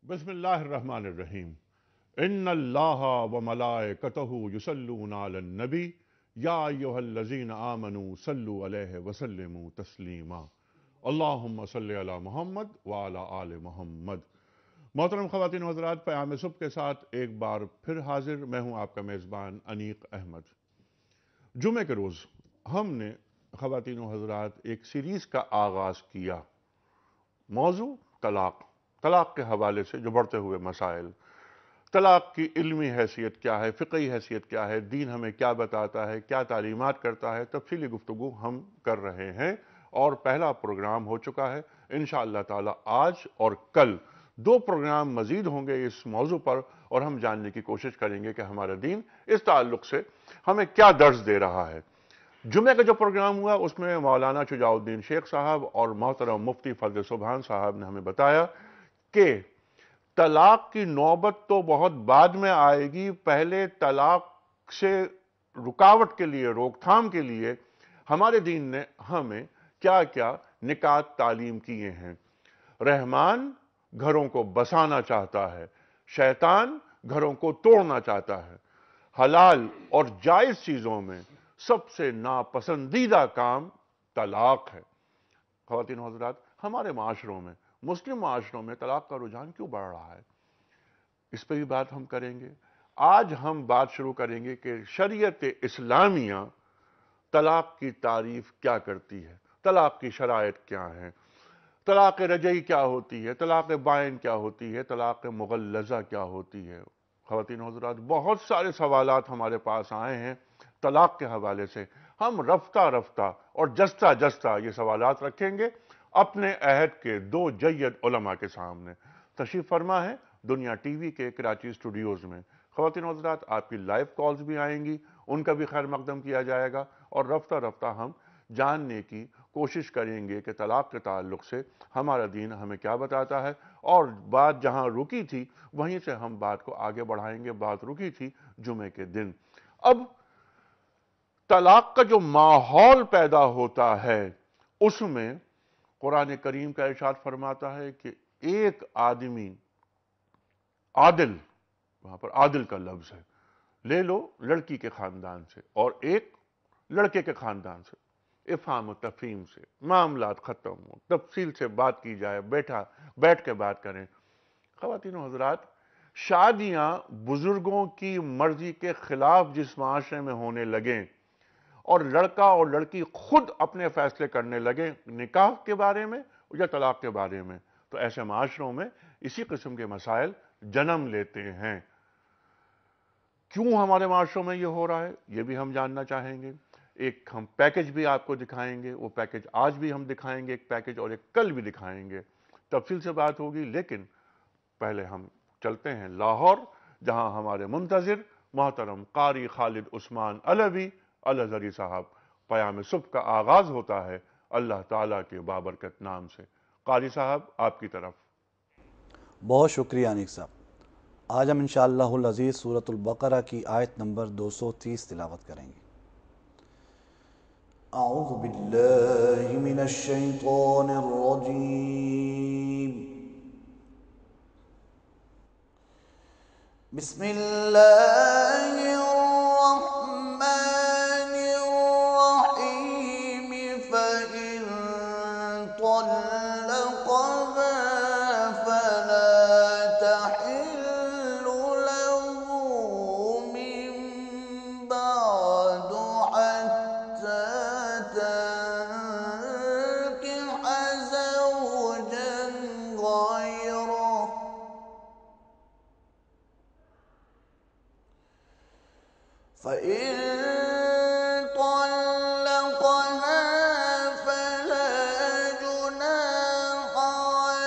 بسم اللہ الرحمن الرحیم ان اللہ و ملائکتہ یصلون علی النبی یا ایھا الذین آمنوا صلوا علیہ وسلموا تسلیما اللہم صلی علی محمد وعلی آل محمد۔ محترم خواتین و حضرات، پیام صبح کے ساتھ ایک بار پھر حاضر میں ہوں آپ کا میزبان انیق احمد۔ جمعے کے روز ہم نے خواتین و حضرات ایک سیریز کا آغاز کیا، موضوع طلاق کے حوالے سے جو بڑھتے ہوئے مسائل، طلاق کی علمی حیثیت کیا ہے، فقہی حیثیت کیا ہے، دین ہمیں کیا بتاتا ہے، کیا تعلیمات کرتا ہے، تفصیلی گفتگو ہم کر رہے ہیں اور پہلا پروگرام ہو چکا ہے۔ انشاءاللہ تعالی آج اور کل 2 پروگرام مزید ہوں گے اس موضوع پر، اور ہم جاننے کی کوشش کریں گے کہ ہمارا دین اس تعلق سے ہمیں کیا درس دے رہا ہے۔ جمعہ کا جو پروگرام ہوا اس میں مولانا شجاع الدین شیخ صاحب اور محترم مفتی فضل سبحان صاحب نے ہمیں بتایا کہ طلاق کی نوبت تو بہت بعد میں آئے گی، پہلے طلاق سے رکاوٹ کے لیے، روک تھام کے لیے ہمارے دین نے ہمیں کیا کیا نکات تعلیم کیے ہیں۔ رحمان گھروں کو بسانا چاہتا ہے، شیطان گھروں کو توڑنا چاہتا ہے۔ حلال اور جائز چیزوں میں سب سے ناپسندیدہ کام طلاق ہے۔ خواتین و حضرات، ہمارے معاشروں میں، مسلم معاشروں میں طلاق کا رجحان کیوں بڑھ رہا ہے، اس پہ بھی بات ہم کریں گے۔ آج ہم بات شروع کریں گے کہ شریعت اسلامیہ طلاق کی تعریف کیا کرتی ہے، طلاق کی شرائط کیا ہیں، طلاق رجعی کیا ہوتی ہے، طلاق بائن کیا ہوتی ہے، طلاق مغلظہ کیا ہوتی ہے۔ خواتین و حضرات، بہت سارے سوالات ہمارے پاس آئے ہیں طلاق کے حوالے سے۔ ہم رفتہ رفتہ اور جستہ جستہ یہ سوالات رکھیں گے اپنے عہد کے 2 جید علماء کے سامنے۔ تشریف فرما ہے دنیا ٹی وی کے کراچی اسٹوڈیوز میں۔ خواتین و حضرات، آپ کی لائیو کالز بھی آئیں گی، ان کا بھی خیر مقدم کیا جائے گا، اور رفتہ رفتہ ہم جاننے کی کوشش کریں گے کہ طلاق کے تعلق سے ہمارا دین ہمیں کیا بتاتا ہے، اور بات جہاں رکی تھی وہیں سے ہم بات کو آگے بڑھائیں گے۔ بات رکی تھی جمعے کے دن۔ اب طلاق کا جو ماحول پیدا ہوتا ہے اس میں قرآن کریم کا ارشاد فرماتا ہے کہ ایک آدمی عادل، وہاں پر عادل کا لفظ ہے، لے لو لڑکی کے خاندان سے اور ایک لڑکے کے خاندان سے، افہام و تفہیم سے معاملات ختم ہو، تفصیل سے بات کی جائے، بیٹھ کے بات کریں۔ خواتین و حضرات، شادیاں بزرگوں کی مرضی کے خلاف جس معاشرے میں ہونے لگیں اور لڑکا اور لڑکی خود اپنے فیصلے کرنے لگیں نکاح کے بارے میں یا طلاق کے بارے میں، تو ایسے معاشروں میں اسی قسم کے مسائل جنم لیتے ہیں۔ کیوں ہمارے معاشروں میں یہ ہو رہا ہے، یہ بھی ہم جاننا چاہیں گے۔ ایک ہم پیکج بھی آپ کو دکھائیں گے، وہ پیکج آج بھی ہم دکھائیں گے ایک پیکج، اور ایک کل بھی دکھائیں گے، تفصیل سے بات ہوگی۔ لیکن پہلے ہم چلتے ہیں لاہور، جہاں ہمارے منتظر محترم قاری خالد عثمان علوی الازہری صاحب، پیام صبح کا آغاز ہوتا ہے اللہ تعالیٰ کے بابرکت نام سے۔ قاری صاحب، آپ کی طرف۔ بہت شکریہ انیق صاحب۔ آج ہم انشاءاللہ العزیز سورۃ البقرہ کی آیت نمبر 230 تلاوت کریں گے۔ اعوذ باللہ من الشیطان الرجیم، بسم اللہ الرحمن الرحیم۔ فإن طلقها فلا تحل له من بعد حتى تنكح زوجا غيره، فإن طلقها فلا جناح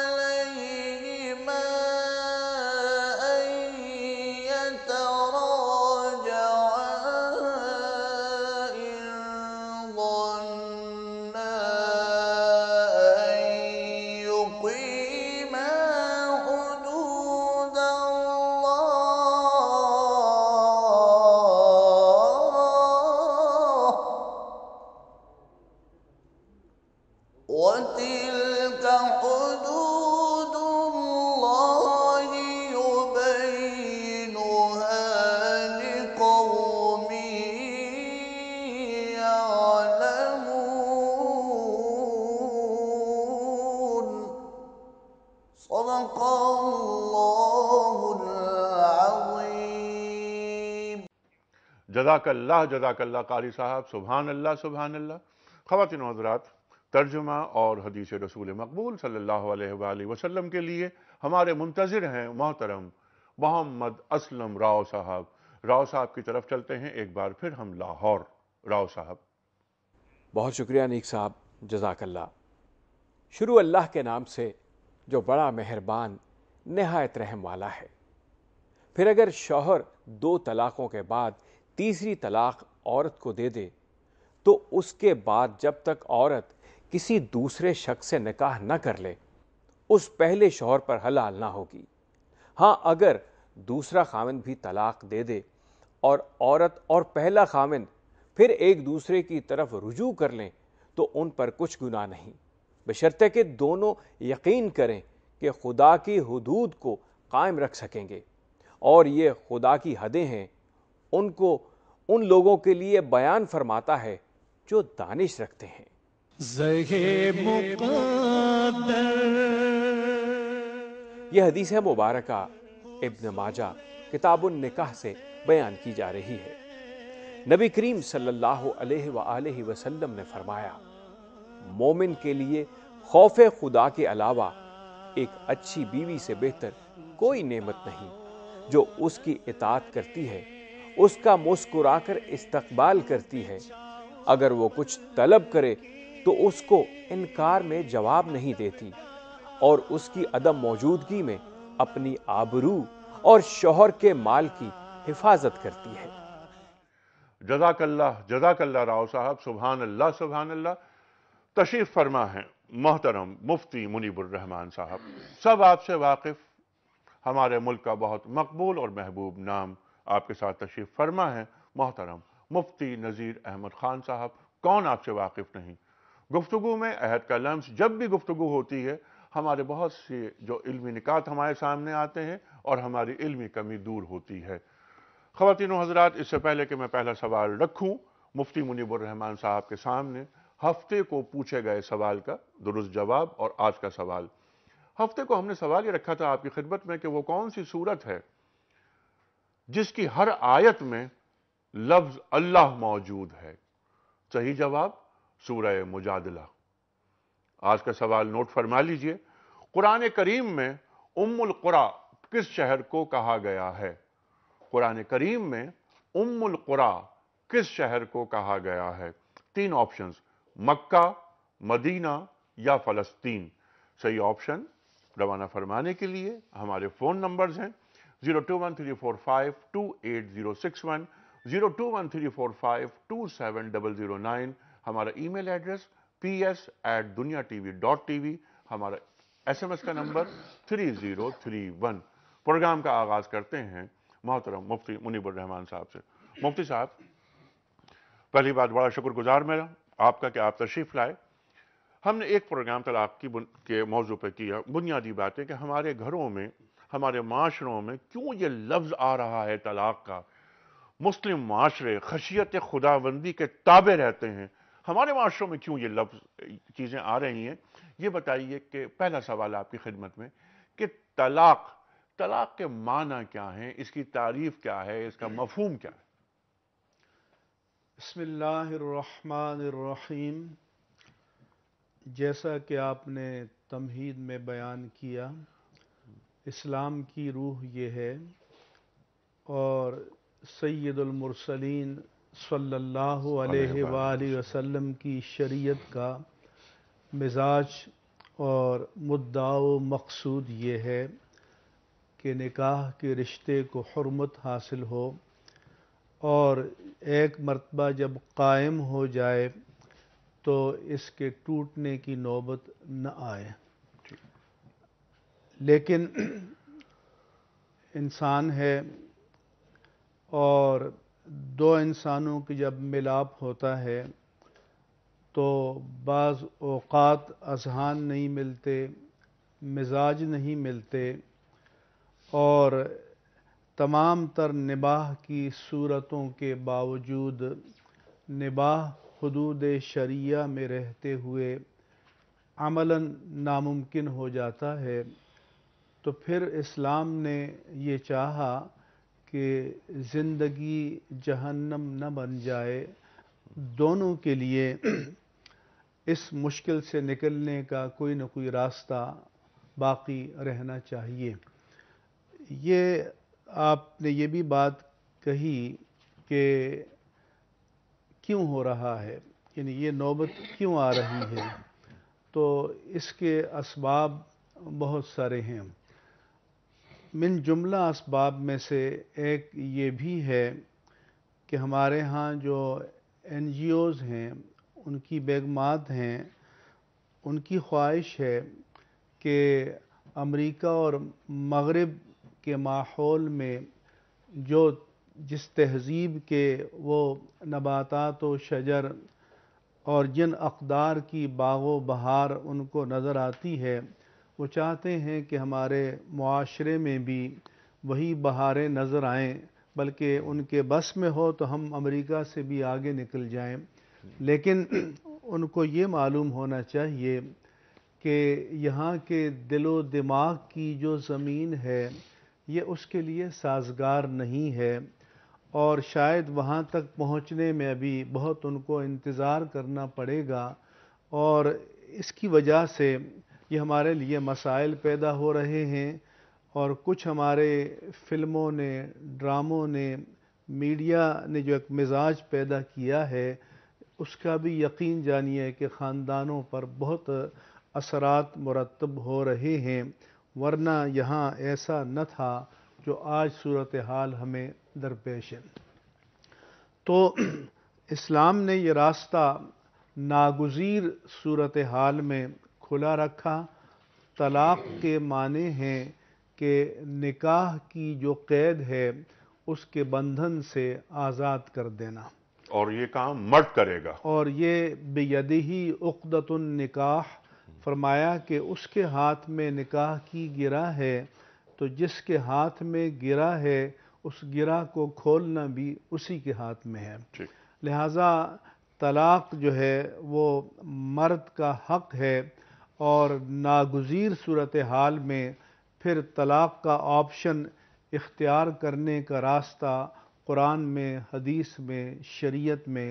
عليهما أن يتراجعا إن ظنا أن يقيما حدود الله، صدق اللہ العظیم۔ جزاک اللہ قاری صاحب، سبحان اللہ۔ خواتین و حضرات، ترجمہ اور حدیث رسول مقبول صلی اللہ علیہ وآلہ وسلم کے لیے ہمارے منتظر ہیں محترم محمد اسلم راؤ صاحب۔ راؤ صاحب کی طرف چلتے ہیں ایک بار پھر ہم لاہور۔ راؤ صاحب۔ بہت شکریہ نیک صاحب، جزاک اللہ۔ شروع اللہ کے نام سے جو بڑا مہربان نہایت رحم والا ہے۔ پھر اگر شوہر 2 طلاقوں کے بعد تیسری طلاق عورت کو دے دے تو اس کے بعد جب تک عورت کسی دوسرے شخص سے نکاح نہ کر لے اس پہلے شوہر پر حلال نہ ہوگی۔ ہاں اگر دوسرا خاوند بھی طلاق دے دے اور عورت اور پہلا خاوند پھر ایک دوسرے کی طرف رجوع کر لیں تو ان پر کچھ گناہ نہیں، بشرطے کہ دونوں یقین کریں کہ خدا کی حدود کو قائم رکھ سکیں گے، اور یہ خدا کی حدیں ہیں، ان کو ان لوگوں کے لیے بیان فرماتا ہے جو دانش رکھتے ہیں۔ یہ حدیث مبارکہ ابن ماجہ کتاب النکاح سے بیان کی جا رہی ہے۔ نبی کریم صلی اللہ علیہ وآلہ وسلم نے فرمایا، مومن کے لیے خوف خدا کے علاوہ ایک اچھی بیوی سے بہتر کوئی نعمت نہیں، جو اس کی اطاعت کرتی ہے، اس کا مسکرا کر استقبال کرتی ہے، اگر وہ کچھ طلب کرے تو اس کو انکار میں جواب نہیں دیتی، اور اس کی عدم موجودگی میں اپنی آبرو اور شوہر کے مال کی حفاظت کرتی ہے۔ جزاک اللہ راؤ صاحب، سبحان اللہ۔ تشریف فرما ہیں محترم مفتی منیب الرحمان صاحب۔ سب آپ سے واقف، ہمارے ملک کا بہت مقبول اور محبوب نام آپ کے ساتھ تشریف فرما ہے محترم مفتی نذیر احمد خان صاحب۔ کون آپ سے واقف نہیں؟ گفتگو میں عہد کا لمس، جب بھی گفتگو ہوتی ہے ہمارے بہت سے جو علمی نکات ہمارے سامنے آتے ہیں اور ہماری علمی کمی دور ہوتی ہے۔ خواتین و حضرات، اس سے پہلے کہ میں پہلا سوال رکھوں مفتی منیب الرحمان صاحب کے سامنے، ہفتے کو پوچھے گئے سوال کا درست جواب اور آج کا سوال۔ ہفتے کو ہم نے سوال یہ رکھا تھا آپ کی خدمت میں کہ وہ کون سی سورت ہے جس کی ہر آیت میں لفظ اللہ موجود ہے؟ صحیح جواب سورہ مجادلہ۔ آج کا سوال نوٹ فرما لیجئے۔ قرآن کریم میں ام القریٰ کس شہر کو کہا گیا ہے؟ قرآن کریم میں ام القریٰ کس شہر کو کہا گیا ہے؟ 3 آپشنز، مکہ، مدینہ یا فلسطین۔ صحیح آپشن روانہ فرمانے کے لیے ہمارے فون نمبرز ہیں 02134528061، 02134527009، ہمارا ای میل ایڈریس ps@dunyatv.tv، ہمارا SMS کا نمبر 3031۔ پروگرام کا آغاز کرتے ہیں محترم مفتی منیب الرحمان صاحب سے۔ مفتی صاحب، پہلی بات بڑا شکر گزار میرا آپ کا کہ آپ تشریف لائے۔ ہم نے ایک پروگرام طلاق کے موضوع پہ کیا، بنیادی باتیں کہ ہمارے گھروں میں، ہمارے معاشروں میں کیوں یہ لفظ آ رہا ہے طلاق کا۔ مسلم معاشرے خشیت خداوندی کے تابع رہتے ہیں، ہمارے معاشروں میں کیوں یہ لفظ چیزیں آ رہی ہیں؟ یہ بتائیے کہ پہلا سوال آپ کی خدمت میں کہ طلاق کے معنی کیا ہیں، اس کی تعریف کیا ہے، اس کا مفہوم کیا ہے؟ بسم اللہ الرحمن الرحیم۔ جیسا کہ آپ نے تمہید میں بیان کیا، اسلام کی روح یہ ہے، اور سید المرسلین صلی اللہ علیہ وآلہ وسلم کی شریعت کا مزاج اور مدعا و مقصود یہ ہے کہ نکاح کے رشتے کو حرمت حاصل ہو، اور ایک مرتبہ جب قائم ہو جائے تو اس کے ٹوٹنے کی نوبت نہ آئے۔ لیکن انسان ہے، اور 2 انسانوں کی جب ملاپ ہوتا ہے تو بعض اوقات اذہان نہیں ملتے، مزاج نہیں ملتے، اور تمام تر نباہ کی صورتوں کے باوجود نباہ حدود شریعہ میں رہتے ہوئے عملاً ناممکن ہو جاتا ہے، تو پھر اسلام نے یہ چاہا کہ زندگی جہنم نہ بن جائے، دونوں کے لیے اس مشکل سے نکلنے کا کوئی نہ کوئی راستہ باقی رہنا چاہیے۔ یہ آپ نے یہ بھی بات کہی کہ کیوں ہو رہا ہے، یعنی یہ نوبت کیوں آ رہی ہے، تو اس کے اسباب بہت سارے ہیں۔ من جملہ اسباب میں سے ایک یہ بھی ہے کہ ہمارے ہاں جو NGOs ہیں، ان کی بیگمات ہیں، ان کی خواہش ہے کہ امریکہ اور مغرب کے ماحول میں جس تہذیب کے وہ نباتات و شجر اور جن اقدار کی باغ و بہار ان کو نظر آتی ہے، وہ چاہتے ہیں کہ ہمارے معاشرے میں بھی وہی بہاریں نظر آئیں، بلکہ ان کے بس میں ہو تو ہم امریکہ سے بھی آگے نکل جائیں۔ لیکن ان کو یہ معلوم ہونا چاہیے کہ یہاں کے دل و دماغ کی جو زمین ہے یہ اس کے لیے سازگار نہیں ہے، اور شاید وہاں تک پہنچنے میں ابھی بہت ان کو انتظار کرنا پڑے گا، اور اس کی وجہ سے یہ ہمارے لیے مسائل پیدا ہو رہے ہیں، اور کچھ ہمارے فلموں نے، ڈراموں نے، میڈیا نے جو ایک مزاج پیدا کیا ہے، اس کا بھی یقین جانیے کہ خاندانوں پر بہت اثرات مرتب ہو رہے ہیں، ورنہ یہاں ایسا نہ تھا جو آج صورتحال ہمیں درپیش ہے۔ تو اسلام نے یہ راستہ ناگزیر صورتحال میں کھلا رکھا۔ طلاق کے معنی ہیں کہ نکاح کی جو قید ہے اس کے بندھن سے آزاد کر دینا، اور یہ کام مرد کرے گا، اور یہ بیدہی عقدۃ النکاح، فرمایا کہ اس کے ہاتھ میں نکاح کی گرہ ہے، تو جس کے ہاتھ میں گرہ ہے اس گرہ کو کھولنا بھی اسی کے ہاتھ میں ہے۔ لہذا طلاق جو ہے وہ مرد کا حق ہے، اور ناگزیر صورتحال میں پھر طلاق کا آپشن اختیار کرنے کا راستہ قرآن میں، حدیث میں، شریعت میں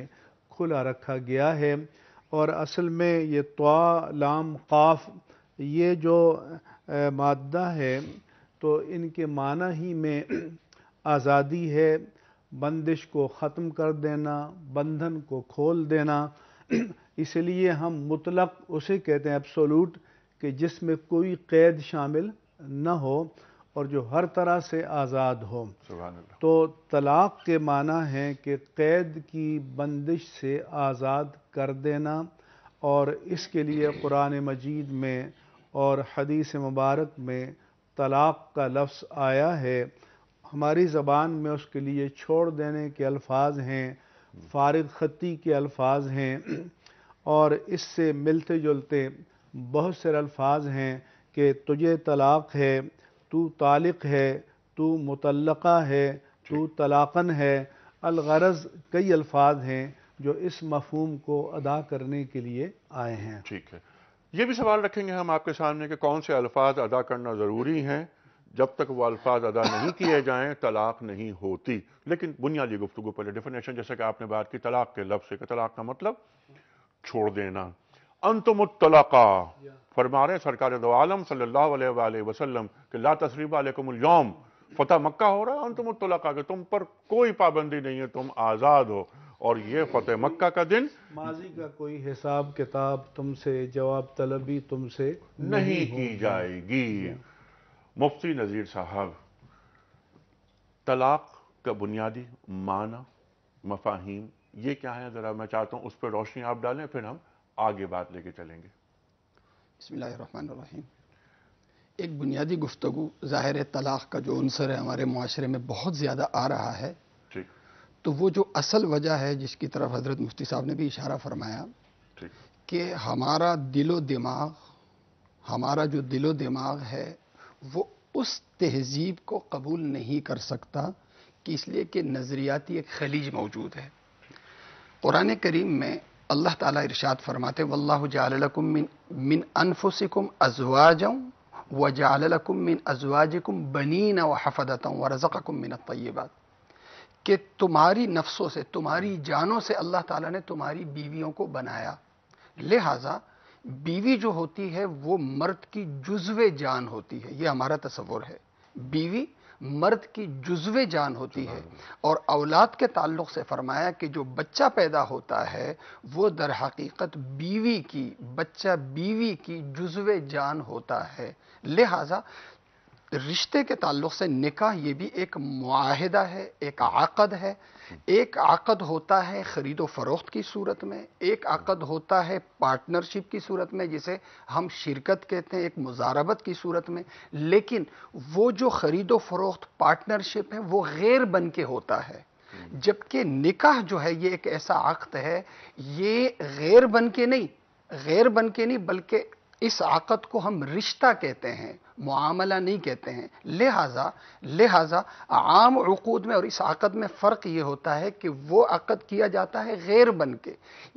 کھلا رکھا گیا ہے۔ اور اصل میں یہ طا لام قاف یہ جو مادہ ہے تو ان کے معنی ہی میں آزادی ہے، بندش کو ختم کر دینا، بندھن کو کھول دینا۔ اس لیے ہم مطلق اسے کہتے ہیں ایبسولوٹ، کہ جس میں کوئی قید شامل نہ ہو اور جو ہر طرح سے آزاد ہو۔ سبحان اللہ۔ تو طلاق کے معنی ہے کہ قید کی بندش سے آزاد کر دینا، اور اس کے لیے قرآن مجید میں اور حدیث مبارک میں طلاق کا لفظ آیا ہے۔ ہماری زبان میں اس کے لیے چھوڑ دینے کے الفاظ ہیں، فارغ خطی کے الفاظ ہیں، اور اس سے ملتے جلتے بہت سے الفاظ ہیں کہ تجھے طلاق ہے، تو طالق ہے، تو مطلقہ ہے، تو طلاقن ہے۔ الغرض کئی الفاظ ہیں جو اس مفہوم کو ادا کرنے کے لیے آئے ہیں۔ ٹھیک ہے، یہ بھی سوال رکھیں گے ہم آپ کے سامنے کہ کون سے الفاظ ادا کرنا ضروری ہیں۔ جب تک وہ الفاظ ادا نہیں کیے جائیں طلاق نہیں ہوتی۔ لیکن بنیادی گفتگو پہلے ڈیفینیشن، جیسے کہ آپ نے بات کی طلاق کے لفظ سے، کہ طلاق کا مطلب چھوڑ دینا۔ انتم الطلقاء، فرما رہے ہیں سرکار دو عالم صلی اللہ علیہ وآلہ وسلم کہ لا تثریب علیکم اليوم، فتح مکہ ہو رہا ہے انتم الطلقاء، کہ تم پر کوئی پابندی نہیں ہے، تم آزاد ہو، اور یہ فتح مکہ کا دن ماضی کا کوئی حساب کتاب تم سے، جواب طلبی تم سے نہیں کی جائے گی۔ مفتی نذیر صاحب، طلاق کا بنیادی معنی، مفاہیم یہ کیا ہے؟ ذرا میں چاہتا ہوں اس پہ روشنی آپ ڈالیں، پھر ہم آگے بات لے کے چلیں گے۔ بسم اللہ الرحمن الرحیم۔ ایک بنیادی گفتگو، ظاہر ہے طلاق کا جو عنصر ہے ہمارے معاشرے میں بہت زیادہ آ رہا ہے، ٹھیک، تو وہ جو اصل وجہ ہے جس کی طرف حضرت مفتی صاحب نے بھی اشارہ فرمایا ٹھیک، کہ ہمارا دل و دماغ، ہمارا جو دل و دماغ ہے وہ اس تہذیب کو قبول نہیں کر سکتا، کہ اس لیے کہ نظریاتی ایک خلیج موجود ہے۔ قرآن کریم میں اللہ تعالیٰ ارشاد فرماتے واللہ جعل لکم من انفسکم ازواجا وَجَعَلَ لَكُم مِّنْ أَزْوَاجِكُم بَنِينَ وَحَفَدَةً وَرَزَقَكُم مِّنَ الطَّيِّبَاتِ کہ تمہاری نفسوں سے، تمہاری جانوں سے اللہ تعالیٰ نے تمہاری بیویوں کو بنایا. لہٰذا بیوی جو ہوتی ہے وہ مرد کی جزو جان ہوتی ہے. یہ ہمارا تصور ہے. بیوی مرد کی جزو جان ہوتی ہے. اور اولاد کے تعلق سے فرمایا کہ جو بچہ پیدا ہوتا ہے وہ در حقیقت بیوی کی، بچہ بیوی کی جزو جان ہوتا ہے. لہٰذا رشتے کے تعلق سے نکاح یہ بھی ایک معاہدہ ہے، ایک عقد ہے. ایک عقد ہوتا ہے خرید و فروخت کی صورت میں، ایک عقد ہوتا ہے پارٹنرشپ کی صورت میں جسے ہم شرکت کہتے ہیں، ایک مزاربت کی صورت میں. لیکن وہ جو خرید و فروخت پارٹنرشپ ہے وہ غیر بن کے ہوتا ہے، جبکہ نکاح جو ہے یہ ایک ایسا عقد ہے، یہ غیر بن کے نہیں بلکہ اس عقد کو ہم رشتہ کہتے ہیں، معاملہ نہیں کہتے ہیں. لہٰذا عام عقود میں اور اس عقد میں فرق یہ ہوتا ہے کہ وہ عقد کیا جاتا ہے غیر بن کے،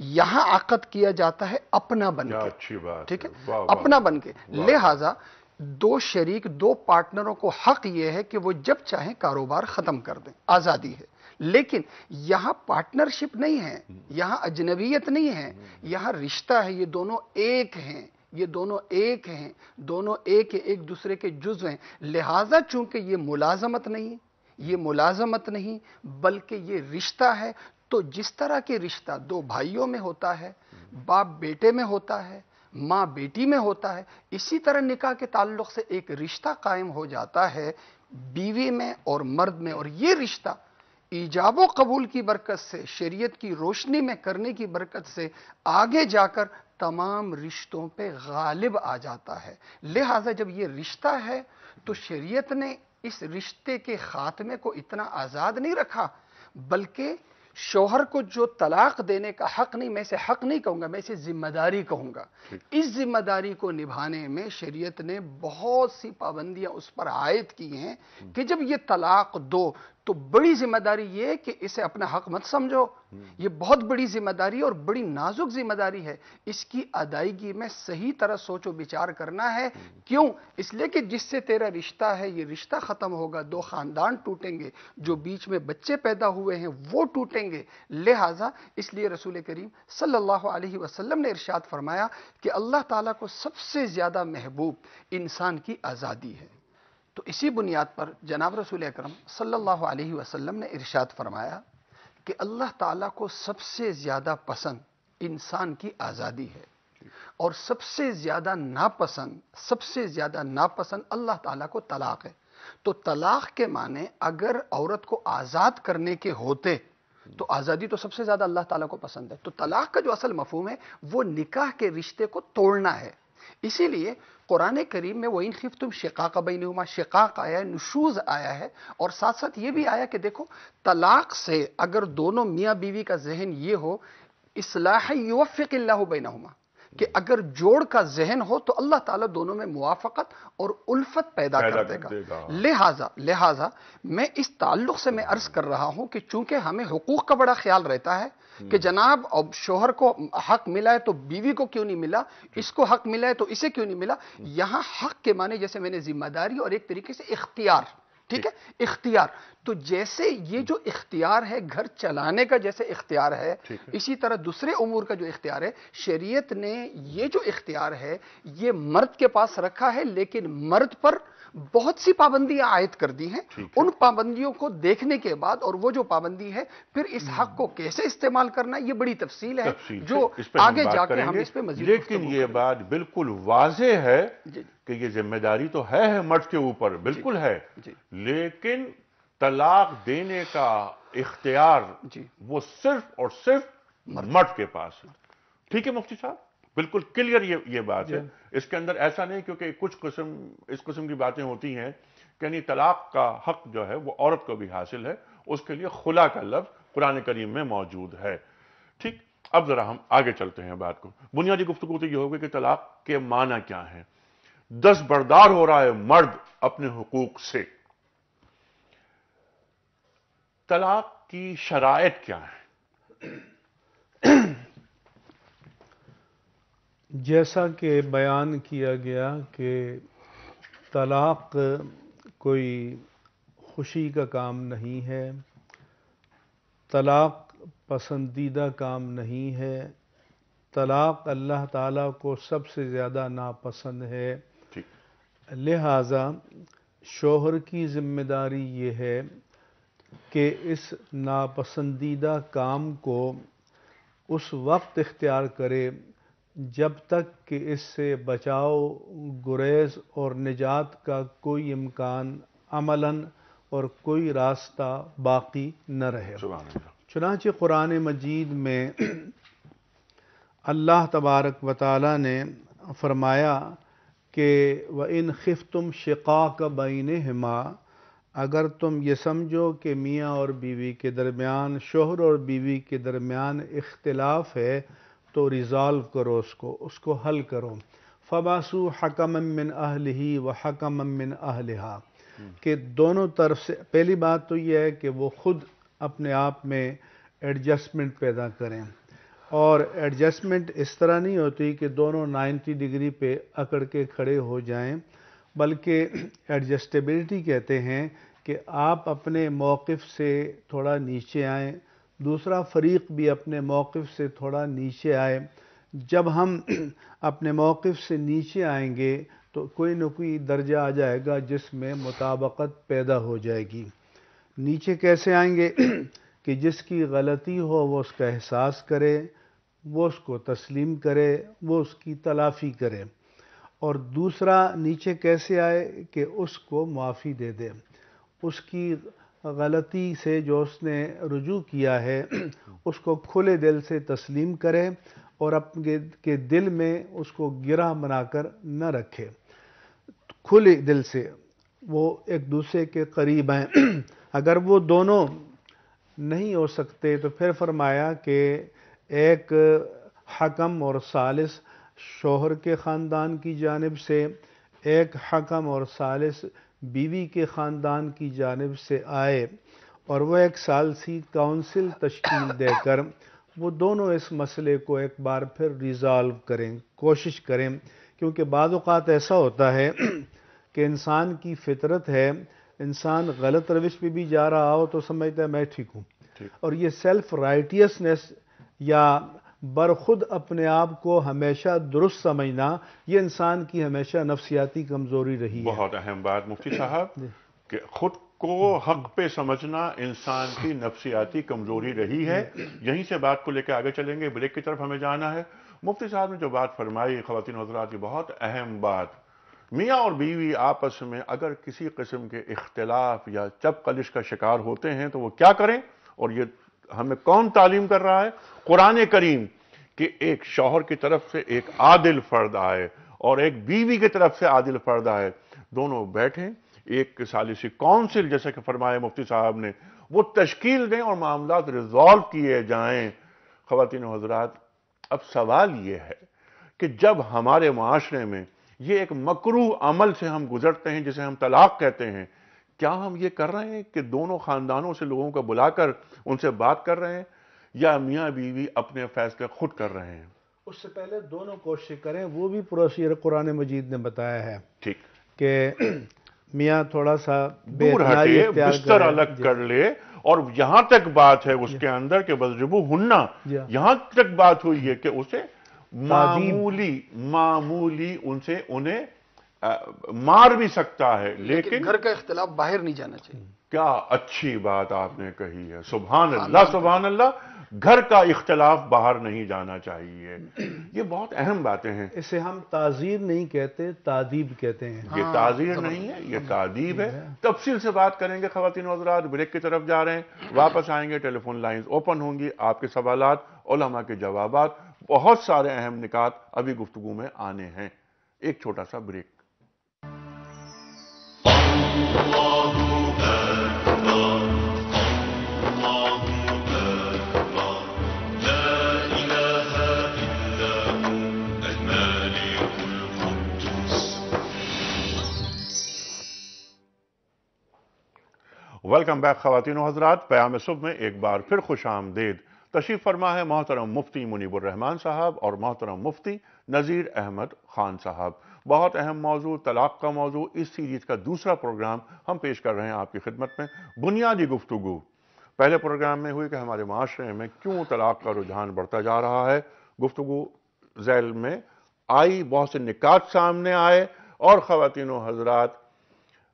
یہاں عقد کیا جاتا ہے اپنا بن کے. اچھی بات، ٹھیک ہے، واہ واہ. اپنا بن کے. لہٰذا دو شریک، دو پارٹنروں کو حق یہ ہے کہ وہ جب چاہیں کاروبار ختم کر دیں، آزادی ہے. لیکن یہاں پارٹنرشپ نہیں ہے، یہاں اجنبیت نہیں ہے، یہاں رشتہ ہے. یہ دونوں ایک ہیں، دونوں ایک دوسرے کے جزو ہیں. لہٰذا چونکہ یہ ملازمت نہیں بلکہ یہ رشتہ ہے، تو جس طرح کے رشتہ دو بھائیوں میں ہوتا ہے، باپ بیٹے میں ہوتا ہے، ماں بیٹی میں ہوتا ہے، اسی طرح نکاح کے تعلق سے ایک رشتہ قائم ہو جاتا ہے بیوی میں اور مرد میں. اور یہ رشتہ ایجاب و قبول کی برکت سے، شریعت کی روشنی میں کرنے کی برکت سے آگے جا کر تمام رشتوں پہ غالب آ جاتا ہے. لہٰذا جب یہ رشتہ ہے تو شریعت نے اس رشتے کے خاتمے کو اتنا آزاد نہیں رکھا، بلکہ شوہر کو جو طلاق دینے کا حق نہیں، میں اسے حق نہیں کہوں گا، میں اسے ذمہ داری کہوں گا. اس ذمہ داری کو نبھانے میں شریعت نے بہت سی پابندیاں اس پر عائد کی ہیں کہ جب یہ طلاق دو تو بڑی ذمہ داری یہ ہے کہ اسے اپنا حق مت سمجھو. یہ بہت بڑی ذمہ داری اور بڑی نازک ذمہ داری ہے. اس کی ادائیگی میں صحیح طرح سوچ و بچار کرنا ہے. کیوں؟ اس لیے کہ جس سے تیرا رشتہ ہے یہ رشتہ ختم ہوگا، دو خاندان ٹوٹیں گے، جو بیچ میں بچے پیدا ہوئے ہیں وہ ٹوٹیں گے. لہٰذا اس لیے رسول کریم صلی اللہ علیہ وسلم نے ارشاد فرمایا کہ اللہ تعالیٰ کو سب سے زیادہ محبوب انسان کی آزادی ہے. تو اسی بنیاد پر جناب رسول اکرم صلی اللہ علیہ وسلم نے ارشاد فرمایا کہ اللہ تعالیٰ کو سب سے زیادہ پسند انسان کی آزادی ہے، اور سب سے زیادہ ناپسند اللہ تعالیٰ کو طلاق ہے. تو طلاق کے معنی اگر عورت کو آزاد کرنے کے ہوتے تو آزادی تو سب سے زیادہ اللہ تعالیٰ کو پسند ہے. تو طلاق کا جو اصل مفہوم ہے وہ نکاح کے رشتے کو توڑنا ہے. اسی لیے قرآن کریم میں وَإِنْ خِفْتُمْ شِقَاقَ بَيْنِهُمَا شقاق آیا ہے، نشوز آیا ہے، اور ساتھ ساتھ یہ بھی آیا کہ دیکھو طلاق سے اگر دونوں میاں بیوی کا ذہن یہ ہو، اصلاح یوفق اللہ بینہما، کہ اگر جوڑ کا ذہن ہو تو اللہ تعالیٰ دونوں میں موافقت اور الفت پیدا کر دے گا. لہٰذا میں اس تعلق سے میں عرض کر رہا ہوں کہ چونکہ ہمیں حقوق کا بڑا خیال رہتا ہے کہ جناب اب شوہر کو حق ملا ہے تو بیوی کو کیوں نہیں ملا، اس کو حق ملا ہے تو اسے کیوں نہیں ملا. یہاں حق کے معنی جیسے میں نے ذمہ داری اور ایک طریقے سے اختیار، ٹھیک ہے، اختیار. تو جیسے یہ جو اختیار ہے گھر چلانے کا جیسے اختیار ہے، اسی طرح دوسرے امور کا جو اختیار ہے شریعت نے یہ جو اختیار ہے یہ مرد کے پاس رکھا ہے، لیکن مرد پر بہت سی پابندیاں عائد کر دی ہیں. ان پابندیوں کو دیکھنے کے بعد اور وہ جو پابندی ہے پھر اس حق کو کیسے استعمال کرنا یہ بڑی تفصیل ہے جو آگے جا کے ہم اس پہ مزید. لیکن یہ بات بالکل واضح ہے کہ یہ ذمہ داری تو ہے مرد کے اوپر، بالکل ہے، لیکن طلاق دینے کا اختیار وہ صرف اور صرف مرد کے پاس ہے. ٹھیک ہے مفتی صاحب، بالکل کلیئر یہ بات ہے. اس کے اندر ایسا نہیں، کیونکہ اس قسم کی باتیں ہوتی ہیں کہ یعنی طلاق کا حق جو ہے وہ عورت کو بھی حاصل ہے، اس کے لیے خلا کا لفظ قرآن کریم میں موجود ہے. ٹھیک، اب ذرا ہم آگے چلتے ہیں بات کو. بنیادی گفتگو تو یہ ہوگی کہ طلاق کے معنی کیا ہے. دستبردار ہو رہا ہے مرد اپنے حقوق سے. طلاق کی شرائط کیا ہیں؟ جیسا کہ بیان کیا گیا کہ طلاق کوئی خوشی کا کام نہیں ہے، طلاق پسندیدہ کام نہیں ہے، طلاق اللہ تعالیٰ کو سب سے زیادہ ناپسند ہے۔ لہٰذا شوہر کی ذمہ داری یہ ہے کہ اس ناپسندیدہ کام کو اس وقت اختیار کرے جب تک کہ اس سے بچاؤ، گریز اور نجات کا کوئی امکان عملاً اور کوئی راستہ باقی نہ رہے۔ چنانچہ قرآن مجید میں اللہ تبارک و تعالیٰ نے فرمایا کہ وَإِنْ خِفْتُمْ شِقَاقَ بَيْنِهِمَا، اگر تم یہ سمجھو کہ میاں اور بیوی کے درمیان، شوہر اور بیوی کے درمیان اختلاف ہے تو ریزالو کرو، اس کو حل کرو۔ فَبَعْثُوا حَكَمًا مِّنْ أَهْلِهِ وَحَكَمًا مِّنْ أَهْلِهَا، کہ دونوں طرف سے پہلی بات تو یہ ہے کہ وہ خود اپنے آپ میں ایڈجسٹمنٹ پیدا کریں، اور ایڈجسٹمنٹ اس طرح نہیں ہوتی کہ دونوں 90 ڈگری پہ اکڑ کے کھڑے ہو جائیں، بلکہ ایڈجسٹیبلٹی کہتے ہیں کہ آپ اپنے موقف سے تھوڑا نیچے آئیں، دوسرا فریق بھی اپنے موقف سے تھوڑا نیچے آئے۔ جب ہم اپنے موقف سے نیچے آئیں گے تو کوئی نہ کوئی درجہ آ جائے گا جس میں مطابقت پیدا ہو جائے گی۔ نیچے کیسے آئیں گے؟ کہ جس کی غلطی ہو وہ اس کا احساس کرے، وہ اس کو تسلیم کرے، وہ اس کی تلافی کرے، اور دوسرا نیچے کیسے آئے کہ اس کو معافی دے دے، اس کی غلطی سے جو اس نے رجوع کیا ہے اس کو کھلے دل سے تسلیم کرے اور اپنے کے دل میں اس کو گرہ بنا کر نہ رکھے، کھلے دل سے وہ ایک دوسرے کے قریب ہیں۔ اگر وہ دونوں نہیں ہو سکتے تو پھر فرمایا کہ ایک حکم اور ثالث شوہر کے خاندان کی جانب سے، ایک حکم اور ثالث بیوی کے خاندان کی جانب سے آئے، اور وہ ایک ثالثی کونسل تشکیل دے کر وہ دونوں اس مسئلے کو ایک بار پھر ریزالو کریں، کوشش کریں، کیونکہ بعض اوقات ایسا ہوتا ہے کہ انسان کی فطرت ہے، انسان غلط روش پہ بھی جا رہا ہو تو سمجھتا ہے میں ٹھیک ہوں، اور یہ سیلف رائٹیسنس یا برخود اپنے آپ کو ہمیشہ درست سمجھنا، یہ انسان کی ہمیشہ نفسیاتی کمزوری رہی ہے۔ بہت اہم بات مفتی صاحب کہ خود کو حق پہ سمجھنا انسان کی نفسیاتی کمزوری رہی ہے۔ یہیں سے بات کو لے کے آگے چلیں گے، بریک کی طرف ہمیں جانا ہے۔ مفتی صاحب نے جو بات فرمائی خواتین و حضرات، یہ بہت اہم بات، میاں اور بیوی آپس میں اگر کسی قسم کے اختلاف یا چپ قلش کا شکار ہوتے ہیں تو وہ کیا کریں، اور یہ ہمیں کون تعلیم کر رہا ہے؟ قرآن کریم، کہ ایک شوہر کی طرف سے ایک عادل فرد آئے اور ایک بیوی کی طرف سے عادل فرد آئے، دونوں بیٹھیں، ایک ثالثی کونسل جیسے کہ فرمایا مفتی صاحب نے وہ تشکیل دیں اور معاملات ریزالو کیے جائیں۔ خواتین و حضرات، اب سوال یہ ہے کہ جب ہمارے معاشرے میں یہ ایک مکروہ عمل سے ہم گزرتے ہیں جسے ہم طلاق کہتے ہیں، کیا ہم یہ کر رہے ہیں کہ دونوں خاندانوں سے لوگوں کو بلا کر ان سے بات کر رہے ہیں، یا میاں بیوی اپنے فیصلے خود کر رہے ہیں؟ اس سے پہلے دونوں کوشش کریں، وہ بھی پروسیجر قرآن مجید نے بتایا ہے ٹھیک، کہ میاں تھوڑا سا دور ہٹے، بستر الگ کر لے، اور یہاں تک بات ہے اس کے اندر کہ بضربو ہننا، یہاں تک بات ہوئی ہے کہ اسے معمولی ان سے انہیں مار بھی سکتا ہے، لیکن گھر کا اختلاف باہر نہیں جانا چاہیے۔ کیا اچھی بات آپ نے کہی ہے، سبحان اللہ سبحان اللہ، گھر کا اختلاف باہر نہیں جانا چاہیے، یہ بہت اہم باتیں ہیں۔ اسے ہم تعزیر نہیں کہتے، تادیب کہتے ہیں۔ یہ تعزیر نہیں ہے، یہ تادیب ہے۔ تفصیل سے بات کریں گے خواتین و حضرات، بریک کی طرف جا رہے ہیں، واپس آئیں گے، ٹیلی فون لائنز اوپن ہوں گی، آپ کے سوالات، علماء کے جوابات، بہت سارے اہم نکات ابھی گفتگو میں آنے ہیں۔ ایک چھوٹا سا بریک۔ ویلکم بیک خواتین و حضرات، پیام صبح میں ایک بار پھر خوش آمدید۔ تشریف فرما ہے محترم مفتی منیب الرحمان صاحب اور محترم مفتی نذیر احمد خان صاحب۔ بہت اہم موضوع طلاق کا موضوع، اس سیریز کا دوسرا پروگرام ہم پیش کر رہے ہیں آپ کی خدمت میں۔ بنیادی گفتگو پہلے پروگرام میں ہوئی کہ ہمارے معاشرے میں کیوں طلاق کا رجحان بڑھتا جا رہا ہے، گفتگو ذیل میں آئی، بہت سے نکات سامنے آئے، اور خواتین و حضرات،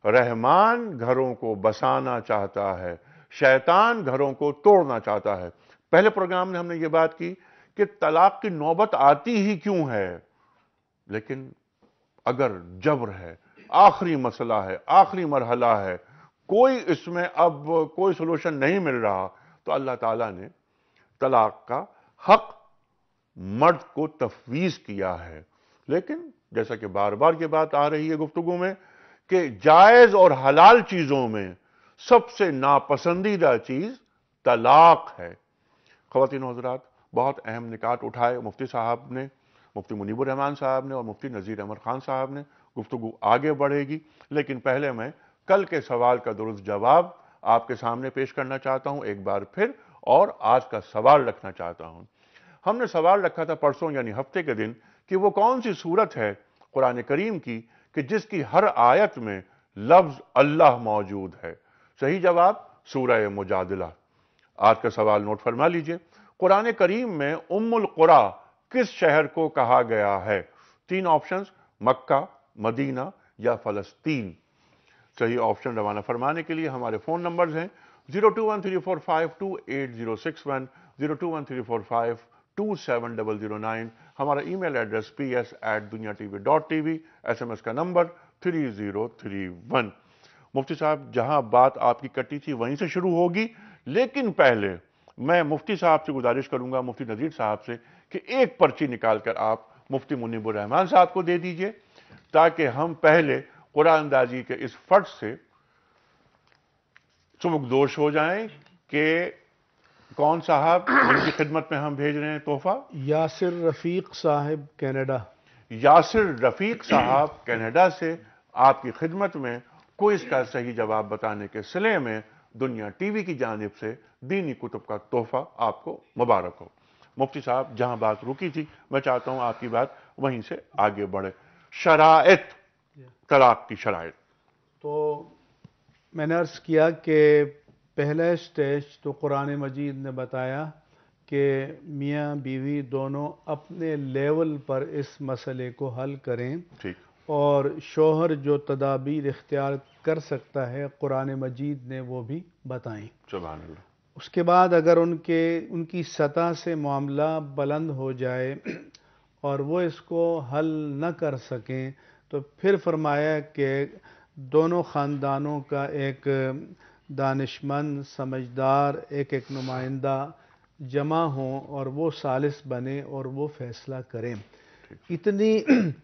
رحمان گھروں کو بسانا چاہتا ہے، شیطان گھروں کو توڑنا چاہتا ہے۔ پہلے پروگرام میں ہم نے یہ بات کی کہ طلاق کی نوبت آتی ہی کیوں ہے، لیکن اگر جبر ہے، آخری مسئلہ ہے، آخری مرحلہ ہے، کوئی اس میں اب کوئی سلوشن نہیں مل رہا، تو اللہ تعالیٰ نے طلاق کا حق مرد کو تفویض کیا ہے۔ لیکن جیسا کہ بار بار یہ بات آ رہی ہے گفتگو میں کہ جائز اور حلال چیزوں میں سب سے ناپسندیدہ چیز طلاق ہے۔ خواتین و حضرات، بہت اہم نکات اٹھائے مفتی صاحب نے، مفتی منیب الرحمان صاحب نے اور مفتی نذیر احمد خان صاحب نے۔ گفتگو آگے بڑھے گی، لیکن پہلے میں کل کے سوال کا درست جواب آپ کے سامنے پیش کرنا چاہتا ہوں ایک بار پھر، اور آج کا سوال رکھنا چاہتا ہوں۔ ہم نے سوال رکھا تھا پرسوں یعنی ہفتے کے دن کہ وہ کون سی صورت ہے قرآن کریم کی کہ جس کی ہر آیت میں لفظ اللہ موجود ہے۔ صحیح جواب سورہ مجادلہ۔ آج کا سوال نوٹ فرما لیجئے، قرآن کریم میں ام القری کس شہر کو کہا گیا ہے؟ 3 آپشنز، مکہ، مدینہ یا فلسطین۔ صحیح آپشن روانہ فرمانے کے لیے ہمارے فون نمبرز ہیں 021345286061، 021345270009، ہمارا ای میل ایڈریس ps@duniatv.tv، SMS کا نمبر 3031۔ مفتی صاحب، جہاں بات آپ کی کٹی تھی وہیں سے شروع ہوگی، لیکن پہلے میں مفتی صاحب سے گزارش کروں گا، مفتی نذیر صاحب سے، کہ ایک پرچی نکال کر آپ مفتی منیب الرحمان صاحب کو دے دیجئے تاکہ ہم پہلے قرآن اندازی کے اس فرض سے سبکدوش ہو جائیں کہ کون صاحب ان کی خدمت میں ہم بھیج رہے ہیں تحفہ؟ یاسر رفیق صاحب کینیڈا۔ یاسر رفیق صاحب کینیڈا سے آپ کی خدمت میں کوئز کا صحیح جواب بتانے کے صلے میں دنیا ٹی وی کی جانب سے دینی کتب کا تحفہ آپ کو مبارک ہو۔ مفتی صاحب، جہاں بات رکی تھی میں چاہتا ہوں آپ کی بات وہیں سے آگے بڑھے۔ شرائط، طلاق کی شرائط۔ تو میں نے عرض کیا کہ پہلا سٹیج تو قرآن مجید نے بتایا کہ میاں بیوی دونوں اپنے لیول پر اس مسئلے کو حل کریں، ٹھیک، اور شوہر جو تدابیر اختیار کر سکتا ہے قرآن مجید نے وہ بھی بتائیں۔ سبحان اللہ۔ اس کے بعد اگر ان کی سطح سے معاملہ بلند ہو جائے اور وہ اس کو حل نہ کر سکیں تو پھر فرمایا کہ دونوں خاندانوں کا ایک دانشمند، سمجھدار ایک نمائندہ جمع ہوں اور وہ ثالث بنے اور وہ فیصلہ کریں۔ اتنی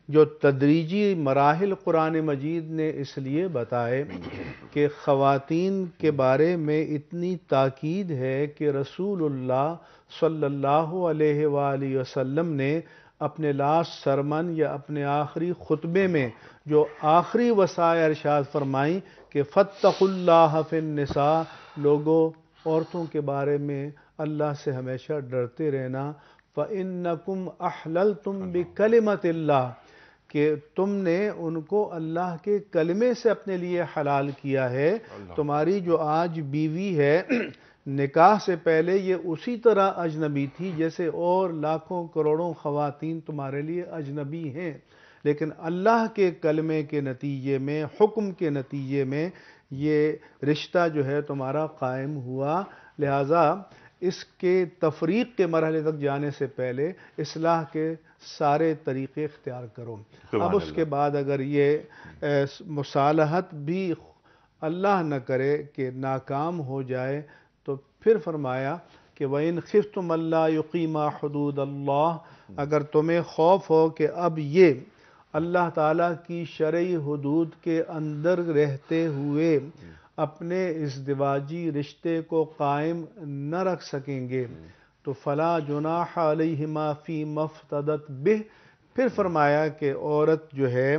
جو تدریجی مراحل قرآن مجید نے اس لیے بتائے کہ خواتین کے بارے میں اتنی تاکید ہے کہ رسول اللہ صلی اللہ علیہ وآلہ وسلم نے اپنے لاسٹ سرمن یا اپنے آخری خطبے میں جو آخری وصایا ارشاد فرمائیں کہ فاتقوا اللہ فی النساء، لوگوں عورتوں کے بارے میں اللہ سے ہمیشہ ڈرتے رہنا، فَإِنَّكُمْ أَحْلَلْتُمْ بِكَلِمَةِ اللَّهِ، کہ تم نے ان کو اللہ کے کلمے سے اپنے لیے حلال کیا ہے۔ تمہاری جو آج بیوی ہے نکاح سے پہلے یہ اسی طرح اجنبی تھی جیسے اور لاکھوں کروڑوں خواتین تمہارے لیے اجنبی ہیں، لیکن اللہ کے کلمے کے نتیجے میں، حکم کے نتیجے میں یہ رشتہ جو ہے تمہارا قائم ہوا، لہٰذا اس کے تفریق کے مرحلے تک جانے سے پہلے اصلاح کے سارے طریقے اختیار کرو۔ اب اس کے بعد اگر یہ مصالحت بھی اللہ نہ کرے کہ ناکام ہو جائے تو پھر فرمایا کہ وَإِنْ خِفْتُمْ أَلَّا يُقِيمَا حُدُودَ اللَّهِ، اگر تمہیں خوف ہو کہ اب یہ اللہ تعالیٰ کی شرعی حدود کے اندر رہتے ہوئے اپنے ازدواجی رشتے کو قائم نہ رکھ سکیں گے تو فلا جناح علیہما فی مفتدت بہ، پھر فرمایا کہ عورت جو ہے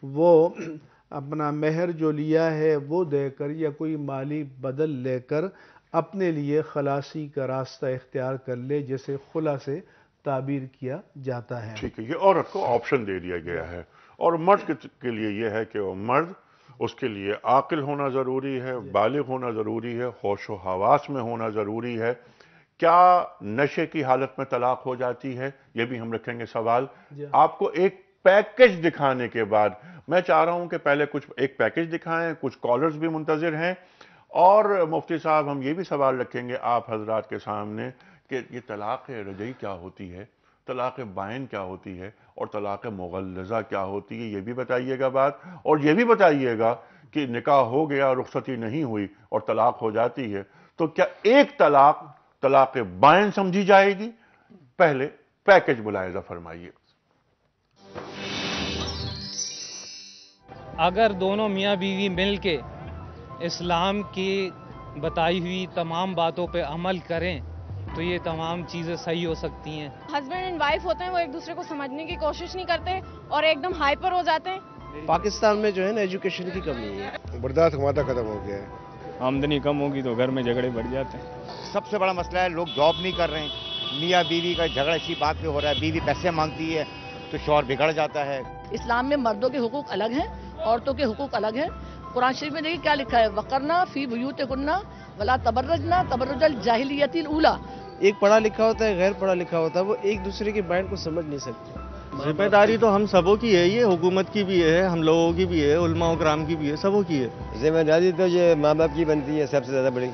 وہ اپنا مہر جو لیا ہے وہ دے کر یا کوئی مالی بدل لے کر اپنے لیے خلاصی کا راستہ اختیار کر لے، جیسے خلا سے تعبیر کیا جاتا ہے۔ ٹھیک ہے، یہ عورت کو آپشن دے دیا گیا ہے، اور مرد کے لیے یہ ہے کہ وہ مرد، اس کے لیے عاقل ہونا ضروری ہے، بالغ ہونا ضروری ہے، ہوش و حواس میں ہونا ضروری ہے۔ کیا نشے کی حالت میں طلاق ہو جاتی ہے؟ یہ بھی ہم رکھیں گے سوال آپ کو ایک پیکج دکھانے کے بعد۔ میں چاہ رہا ہوں کہ پہلے ایک پیکج دکھائیں، کچھ کالرز بھی منتظر ہیں، اور مفتی صاحب ہم یہ بھی سوال رکھیں گے آپ حضرات کے سامنے کہ یہ طلاق رجعی کیا ہوتی ہے، طلاق بائن کیا ہوتی ہے، اور طلاق مغلظہ کیا ہوتی ہے، یہ بھی بتائیے گا بات، اور یہ بھی بتائیے گا کہ نکاح ہو گیا، رخصتی نہیں ہوئی اور طلاق ہو جاتی ہے، تو کیا ایک طلاق بائن سمجھی جائے گی؟ پہلے پیکج ملاحظہ فرمائیے۔ اگر دونوں میاں بیوی مل کے اسلام کی بتائی ہوئی تمام باتوں پہ عمل کریں تو یہ تمام چیزیں صحیح ہو سکتی ہیں۔ ہسبینڈ اینڈ وائف ہوتے ہیں، وہ ایک دوسرے کو سمجھنے کی کوشش نہیں کرتے اور ایک دم ہائپر ہو جاتے ہیں۔ پاکستان میں جو ہے نا ایجوکیشن کی کمی ہے، برداشت ہمارا ختم ہو گیا ہے، آمدنی کم ہوگی تو گھر میں جھگڑے بڑھ جاتے ہیں۔ سب سے بڑا مسئلہ ہے لوگ جاب نہیں کر رہے ہیں، میاں بیوی کا جھگڑا اسی بات پہ ہو رہا ہے، بیوی پیسے مانگتی ہے تو شوہر بگڑ جاتا ہے۔ اسلام میں مردوں کے حقوق الگ ہیں، عورتوں کے حقوق الگ ہیں۔ قرآن شریف میں دیکھیے کیا لکھا ہے، وقرنا فی بیوتکن ولا تبرجنا تبرج الجاہلیت الاولی۔ ایک پڑھا لکھا ہوتا ہے، غیر پڑھا لکھا ہوتا ہے، وہ ایک دوسرے کے مائنڈ کو سمجھ نہیں سکتے۔ ذمہ داری تو ہم سبوں کی ہے، یہ حکومت کی بھی ہے، ہم لوگوں کی بھی ہے، علماء و کرام کی بھی ہے، سبوں کی ہے۔ ذمہ داری تو یہ ماں باپ کی بنتی ہے سب سے زیادہ بڑی۔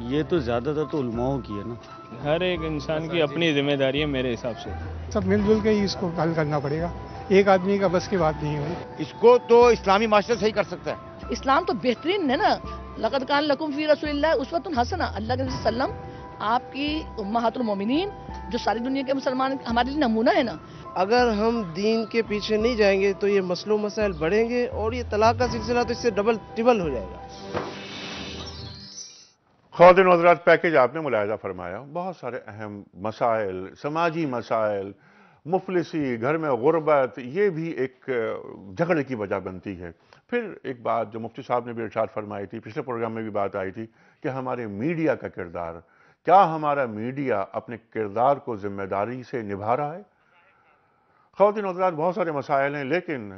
یہ تو زیادہ تر تو علماؤں کی ہے نا۔ ہر ایک انسان کی اپنی ذمہ داری ہے میرے حساب سے۔ سب مل جل کے ہی اس کو حل کرنا پڑے گا، ایک آدمی کا بس کی بات نہیں ہوئی۔ اس کو تو اسلامی معاشرہ صحیح کر سکتا ہے۔ اسلام تو بہترین ہے نا، لقد کان لکم فی رسول اللہ اسوۃ حسنہ، اللہ کے نبی صلی اللہ علیہ وسلم آپ کی امہات المومنین جو ساری دنیا کے مسلمان ہمارے لیے نمونہ ہے نا۔ اگر ہم دین کے پیچھے نہیں جائیں گے تو یہ مسئلوں مسائل بڑھیں گے، اور یہ طلاق کا سلسلہ تو اس سے ڈبل ٹربل ہو جائے گا۔ خواتین و حضرات، پیکج آپ نے ملاحظہ فرمایا، بہت سارے اہم مسائل، سماجی مسائل، مفلسی، گھر میں غربت، یہ بھی ایک جھگڑے کی وجہ بنتی ہے۔ پھر ایک بات جو مفتی صاحب نے بھی ارشاد فرمائی تھی، پچھلے پروگرام میں بھی بات آئی تھی کہ ہمارے میڈیا کا کردار، کیا ہمارا میڈیا اپنے کردار کو ذمہ داری سے نبھا رہا ہے؟ خواتین و حضرات، بہت سارے مسائل ہیں، لیکن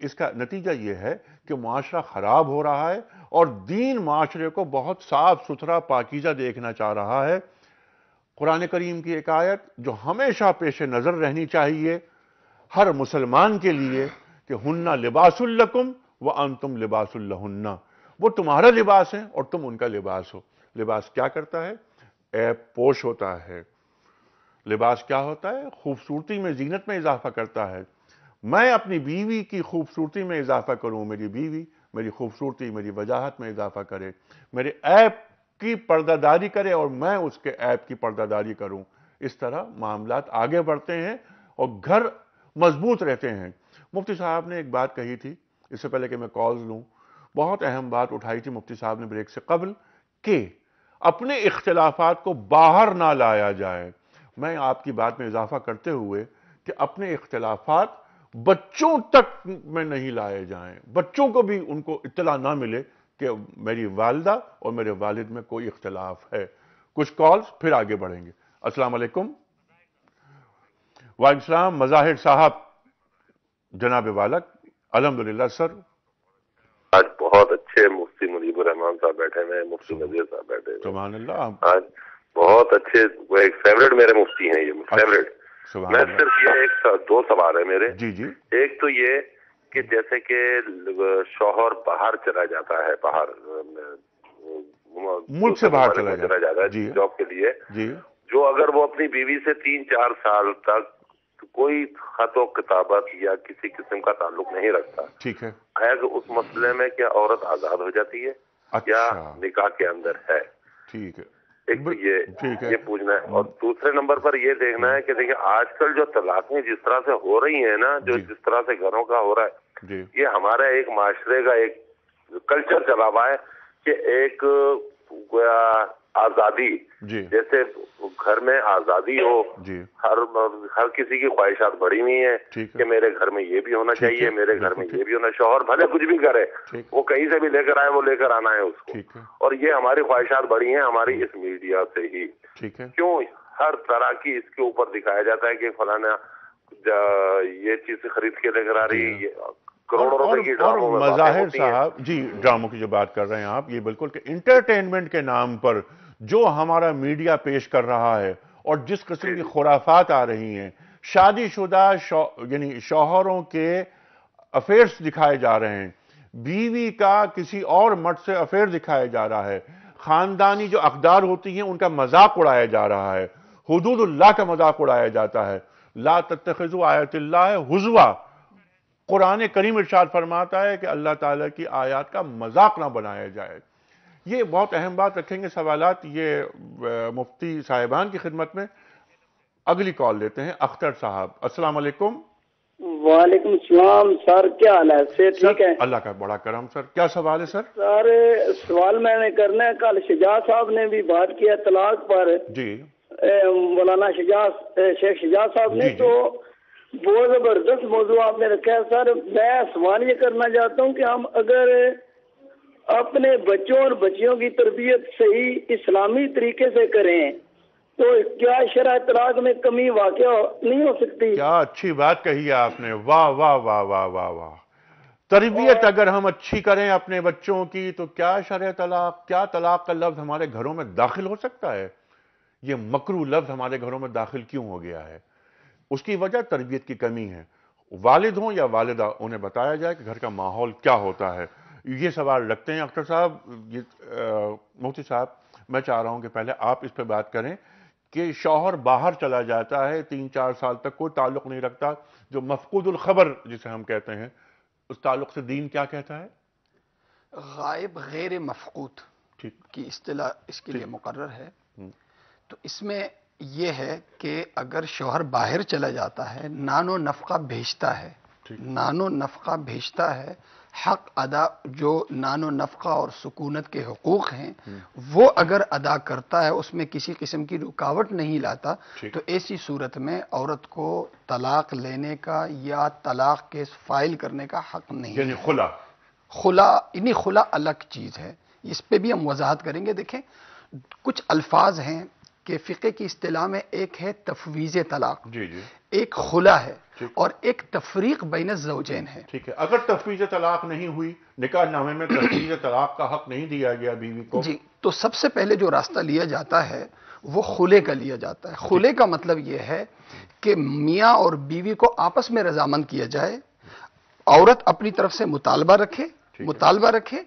اس کا نتیجہ یہ ہے کہ معاشرہ خراب ہو رہا ہے، اور دین معاشرے کو بہت صاف ستھرا پاکیزہ دیکھنا چاہ رہا ہے۔ قرآن کریم کی ایک آیت جو ہمیشہ پیش نظر رہنی چاہیے ہر مسلمان کے لیے کہ ہن لباس لکم وانتم لباس لہن، وہ تمہارا لباس ہے اور تم ان کا لباس ہو۔ لباس کیا کرتا ہے؟ عیب پوش ہوتا ہے۔ لباس کیا ہوتا ہے؟ خوبصورتی میں، زینت میں اضافہ کرتا ہے۔ میں اپنی بیوی کی خوبصورتی میں اضافہ کروں، میری بیوی میری خوبصورتی، میری وجاہت میں اضافہ کرے، میرے عیب کی پردہ داری کرے اور میں اس کے عیب کی پردہ داری کروں۔ اس طرح معاملات آگے بڑھتے ہیں اور گھر مضبوط رہتے ہیں۔ مفتی صاحب نے ایک بات کہی تھی، اس سے پہلے کہ میں کالز لوں، بہت اہم بات اٹھائی تھی مفتی صاحب نے بریک سے قبل، کہ اپنے اختلافات کو باہر نہ لایا جائے۔ میں آپ کی بات میں اضافہ کرتے ہوئے کہ اپنے اختلافات بچوں تک میں نہیں لائے جائیں، بچوں کو بھی ان کو اطلاع نہ ملے کہ میری والدہ اور میرے والد میں کوئی اختلاف ہے۔ کچھ کالز پھر آگے بڑھیں گے۔ السلام علیکم۔ وعلیکم السلام مظاہر صاحب، جناب والد۔ الحمدللہ سر۔ آج بہت اچھے مفتی مجیب الرحمان صاحب بیٹھے ہیں، مفتی نذیر صاحب بیٹھے ہیں، سبحان اللہ، آج بہت اچھے، وہ ایک فیوریٹ میرے مفتی ہیں، یہ فیوریٹ۔ میں صرف یہ دو سوال ہے میرے۔ جی جی۔ ایک تو یہ کہ جیسے کہ شوہر باہر چلا جاتا ہے، باہر ملک سے باہر چلا جاتا ہے جاب کے لیے، جو اگر وہ اپنی بیوی سے 3-4 سال تک کوئی خط و کتابت یا کسی قسم کا تعلق نہیں رکھتا، ٹھیک ہے، اس مسئلے میں کیا عورت آزاد ہو جاتی ہے یا نکاح کے اندر ہے؟ ٹھیک ہے، ایک تو یہ پوچھنا ہے، اور دوسرے نمبر پر یہ دیکھنا ہے کہ دیکھیں آج کل جو طلاقیں جس طرح سے ہو رہی ہیں نا، جو جس طرح سے گھروں کا ہو رہا ہے، یہ ہمارا ایک معاشرے کا ایک کلچر چلا ہوا ہے کہ ایک آزادی جی جیسے گھر میں آزادی ہو جی ہر کسی کی خواہشات بڑی ہوئی ہیں کہ میرے گھر میں یہ بھی ہونا چاہیے, میرے گھر میں یہ بھی ہونا, شوہر بھلے کچھ بھی کرے وہ کہیں سے بھی لے کر آئے وہ لے کر آنا ہے اس کو, اور یہ ہماری خواہشات بڑی ہیں ہماری اس میڈیا سے ہی. کیوں ہر طرح کی اس کے اوپر دکھایا جاتا ہے کہ فلانا یہ چیز خرید کے لے کر آ رہی ہے, کروڑوں روپے کی ڈراموں میں مظاہر صاحب جی ڈراموں کی جو بات کر رہے ہیں آپ, یہ بالکل کہ انٹرٹینمنٹ کے نام پر جو ہمارا میڈیا پیش کر رہا ہے اور جس قسم کی خرافات آ رہی ہیں, شادی شدہ یعنی شوہروں کے افیئرز دکھائے جا رہے ہیں, بیوی کا کسی اور مرد سے افیئر دکھایا جا رہا ہے, خاندانی جو اقدار ہوتی ہیں ان کا مذاق اڑایا جا رہا ہے, حدود اللہ کا مذاق اڑایا جاتا ہے. لا تتخذوا آیات اللہ ہزوا, قرآن کریم ارشاد فرماتا ہے کہ اللہ تعالیٰ کی آیات کا مذاق نہ بنایا جائے. یہ بہت اہم بات رکھیں گے سوالات یہ مفتی صاحبان کی خدمت میں. اگلی کال لیتے ہیں اختر صاحب. السلام علیکم. وعلیکم السلام سر, کیا حال ہے؟ سے ٹھیک ہے؟ اللہ کا بڑا کرم. سر کیا سوال ہے؟ سر سوال میں نے کرنا ہے, کل شجاع صاحب نے بھی بات کیا طلاق پر, جی مولانا شیخ شجاع صاحب نے, تو بہت زبردست موضوع آپ نے رکھا ہے. سر میں سوال یہ کرنا چاہتا ہوں کہ ہم اگر اپنے بچوں اور بچیوں کی تربیت صحیح اسلامی طریقے سے کریں تو کیا شرع طلاق میں کمی واقع نہیں ہو سکتی؟ کیا اچھی بات کہی ہے آپ نے, واہ واہ واہ واہ واہ واہ. تربیت اگر ہم اچھی کریں اپنے بچوں کی تو کیا شرع طلاق, کیا طلاق کا لفظ ہمارے گھروں میں داخل ہو سکتا ہے؟ یہ مکروہ لفظ ہمارے گھروں میں داخل کیوں ہو گیا ہے؟ اس کی وجہ تربیت کی کمی ہے. والد ہوں یا والدہ, انہیں بتایا جائے کہ گھر کا ماحول کیا ہوتا ہے. یہ سوال رکھتے ہیں اختر صاحب. مفتی صاحب میں چاہ رہا ہوں کہ پہلے آپ اس پہ بات کریں کہ شوہر باہر چلا جاتا ہے 3-4 سال تک, کوئی تعلق نہیں رکھتا, جو مفقود الخبر جسے ہم کہتے ہیں, اس تعلق سے دین کیا کہتا ہے؟ غائب غیر مفقود کی اصطلاح اس کے لیے مقرر ہے. تو اس میں یہ ہے کہ اگر شوہر باہر چلا جاتا ہے, نان و نفقہ بھیجتا ہے, نان و نفقہ بھیجتا ہے, حق ادا جو نان و نفقہ اور سکونت کے حقوق ہیں وہ اگر ادا کرتا ہے, اس میں کسی قسم کی رکاوٹ نہیں لاتا, تو ایسی صورت میں عورت کو طلاق لینے کا یا طلاق کیس فائل کرنے کا حق نہیں. یعنی خلا الگ چیز ہے, اس پہ بھی ہم وضاحت کریں گے. دیکھیں کچھ الفاظ ہیں کہ فقہ کی اصطلاح میں ایک ہے تفویض طلاق, ایک خلا ہے, اور ایک تفریق بین الزوجین ہے. ٹھیک ہے, اگر تفویض طلاق نہیں ہوئی, نکاح نامے میں تفویض طلاق کا حق نہیں دیا گیا بیوی کو, جی, تو سب سے پہلے جو راستہ لیا جاتا ہے وہ خلے کا لیا جاتا ہے. خلے کا مطلب یہ ہے کہ میاں اور بیوی کو آپس میں رضامند کیا جائے, عورت اپنی طرف سے مطالبہ رکھے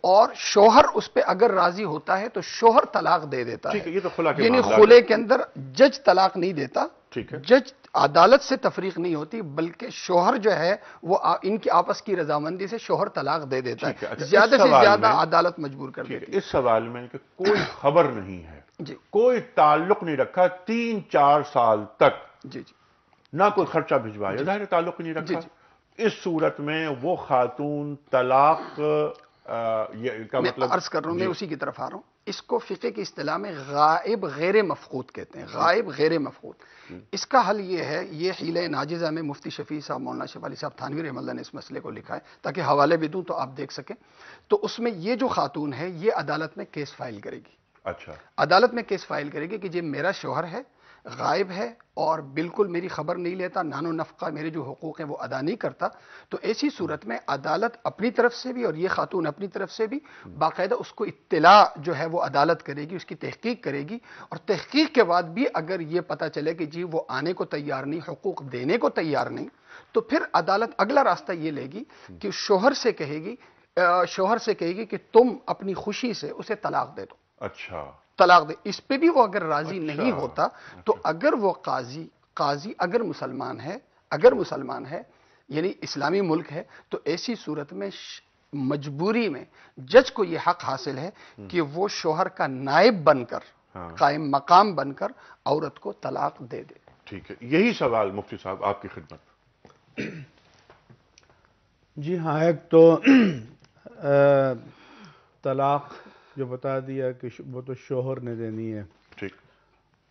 اور شوہر اس پہ اگر راضی ہوتا ہے تو شوہر طلاق دے دیتا ہے. یہ تو خلا کے یعنی خلے کے اندر جج طلاق نہیں دیتا, جج عدالت سے تفریق نہیں ہوتی, بلکہ شوہر جو ہے وہ ان کی آپس کی رضامندی سے شوہر طلاق دے دیتا ہے. زیادہ سے زیادہ عدالت مجبور کر دیتی ہے. اس سوال میں کہ کوئی خبر نہیں ہے, کوئی تعلق نہیں رکھا 3-4 سال تک, نہ کوئی خرچہ بھجوایا, ظاہر تعلق نہیں رکھا, اس صورت میں وہ خاتون طلاق میں عرض کر رہا ہوں, میں اسی کی طرف آ رہا ہوں. اس کو فقہ کی اصطلاح میں غائب غیر مفقود کہتے ہیں, غائب غیر مفقود. اس کا حل یہ ہے, یہ حیلہ ناجزہ میں مفتی شفیع صاحب, مولانا شفیع علی صاحب تھانوی رحمہ اللہ نے اس مسئلے کو لکھا ہے, تاکہ حوالے بھی دوں تو آپ دیکھ سکیں. تو اس میں یہ جو خاتون ہے یہ عدالت میں کیس فائل کرے گی. اچھا, عدالت میں کیس فائل کرے گی کہ یہ میرا شوہر ہے, غائب ہے اور بالکل میری خبر نہیں لیتا, نان و نفقہ میرے جو حقوق ہیں وہ ادا نہیں کرتا. تو ایسی صورت میں عدالت اپنی طرف سے بھی اور یہ خاتون اپنی طرف سے بھی باقاعدہ اس کو اطلاع جو ہے وہ عدالت کرے گی, اس کی تحقیق کرے گی, اور تحقیق کے بعد بھی اگر یہ پتہ چلے کہ جی وہ آنے کو تیار نہیں, حقوق دینے کو تیار نہیں, تو پھر عدالت اگلا راستہ یہ لے گی کہ شوہر سے کہے گی کہ تم اپنی خوشی سے اسے طلاق دے دو. اچھا, طلاق دے. اس پہ بھی وہ اگر راضی نہیں ہوتا تو اگر وہ قاضی اگر مسلمان ہے یعنی اسلامی ملک ہے, تو ایسی صورت میں مجبوری میں جج کو یہ حق حاصل ہے کہ وہ شوہر کا نائب بن کر, قائم مقام بن کر عورت کو طلاق دے دے. ٹھیک ہے, یہی سوال مفتی صاحب آپ کی خدمت. جی ہاں, ایک تو طلاق جو بتا دیا کہ وہ تو شوہر نے دینی ہے. ٹھیک.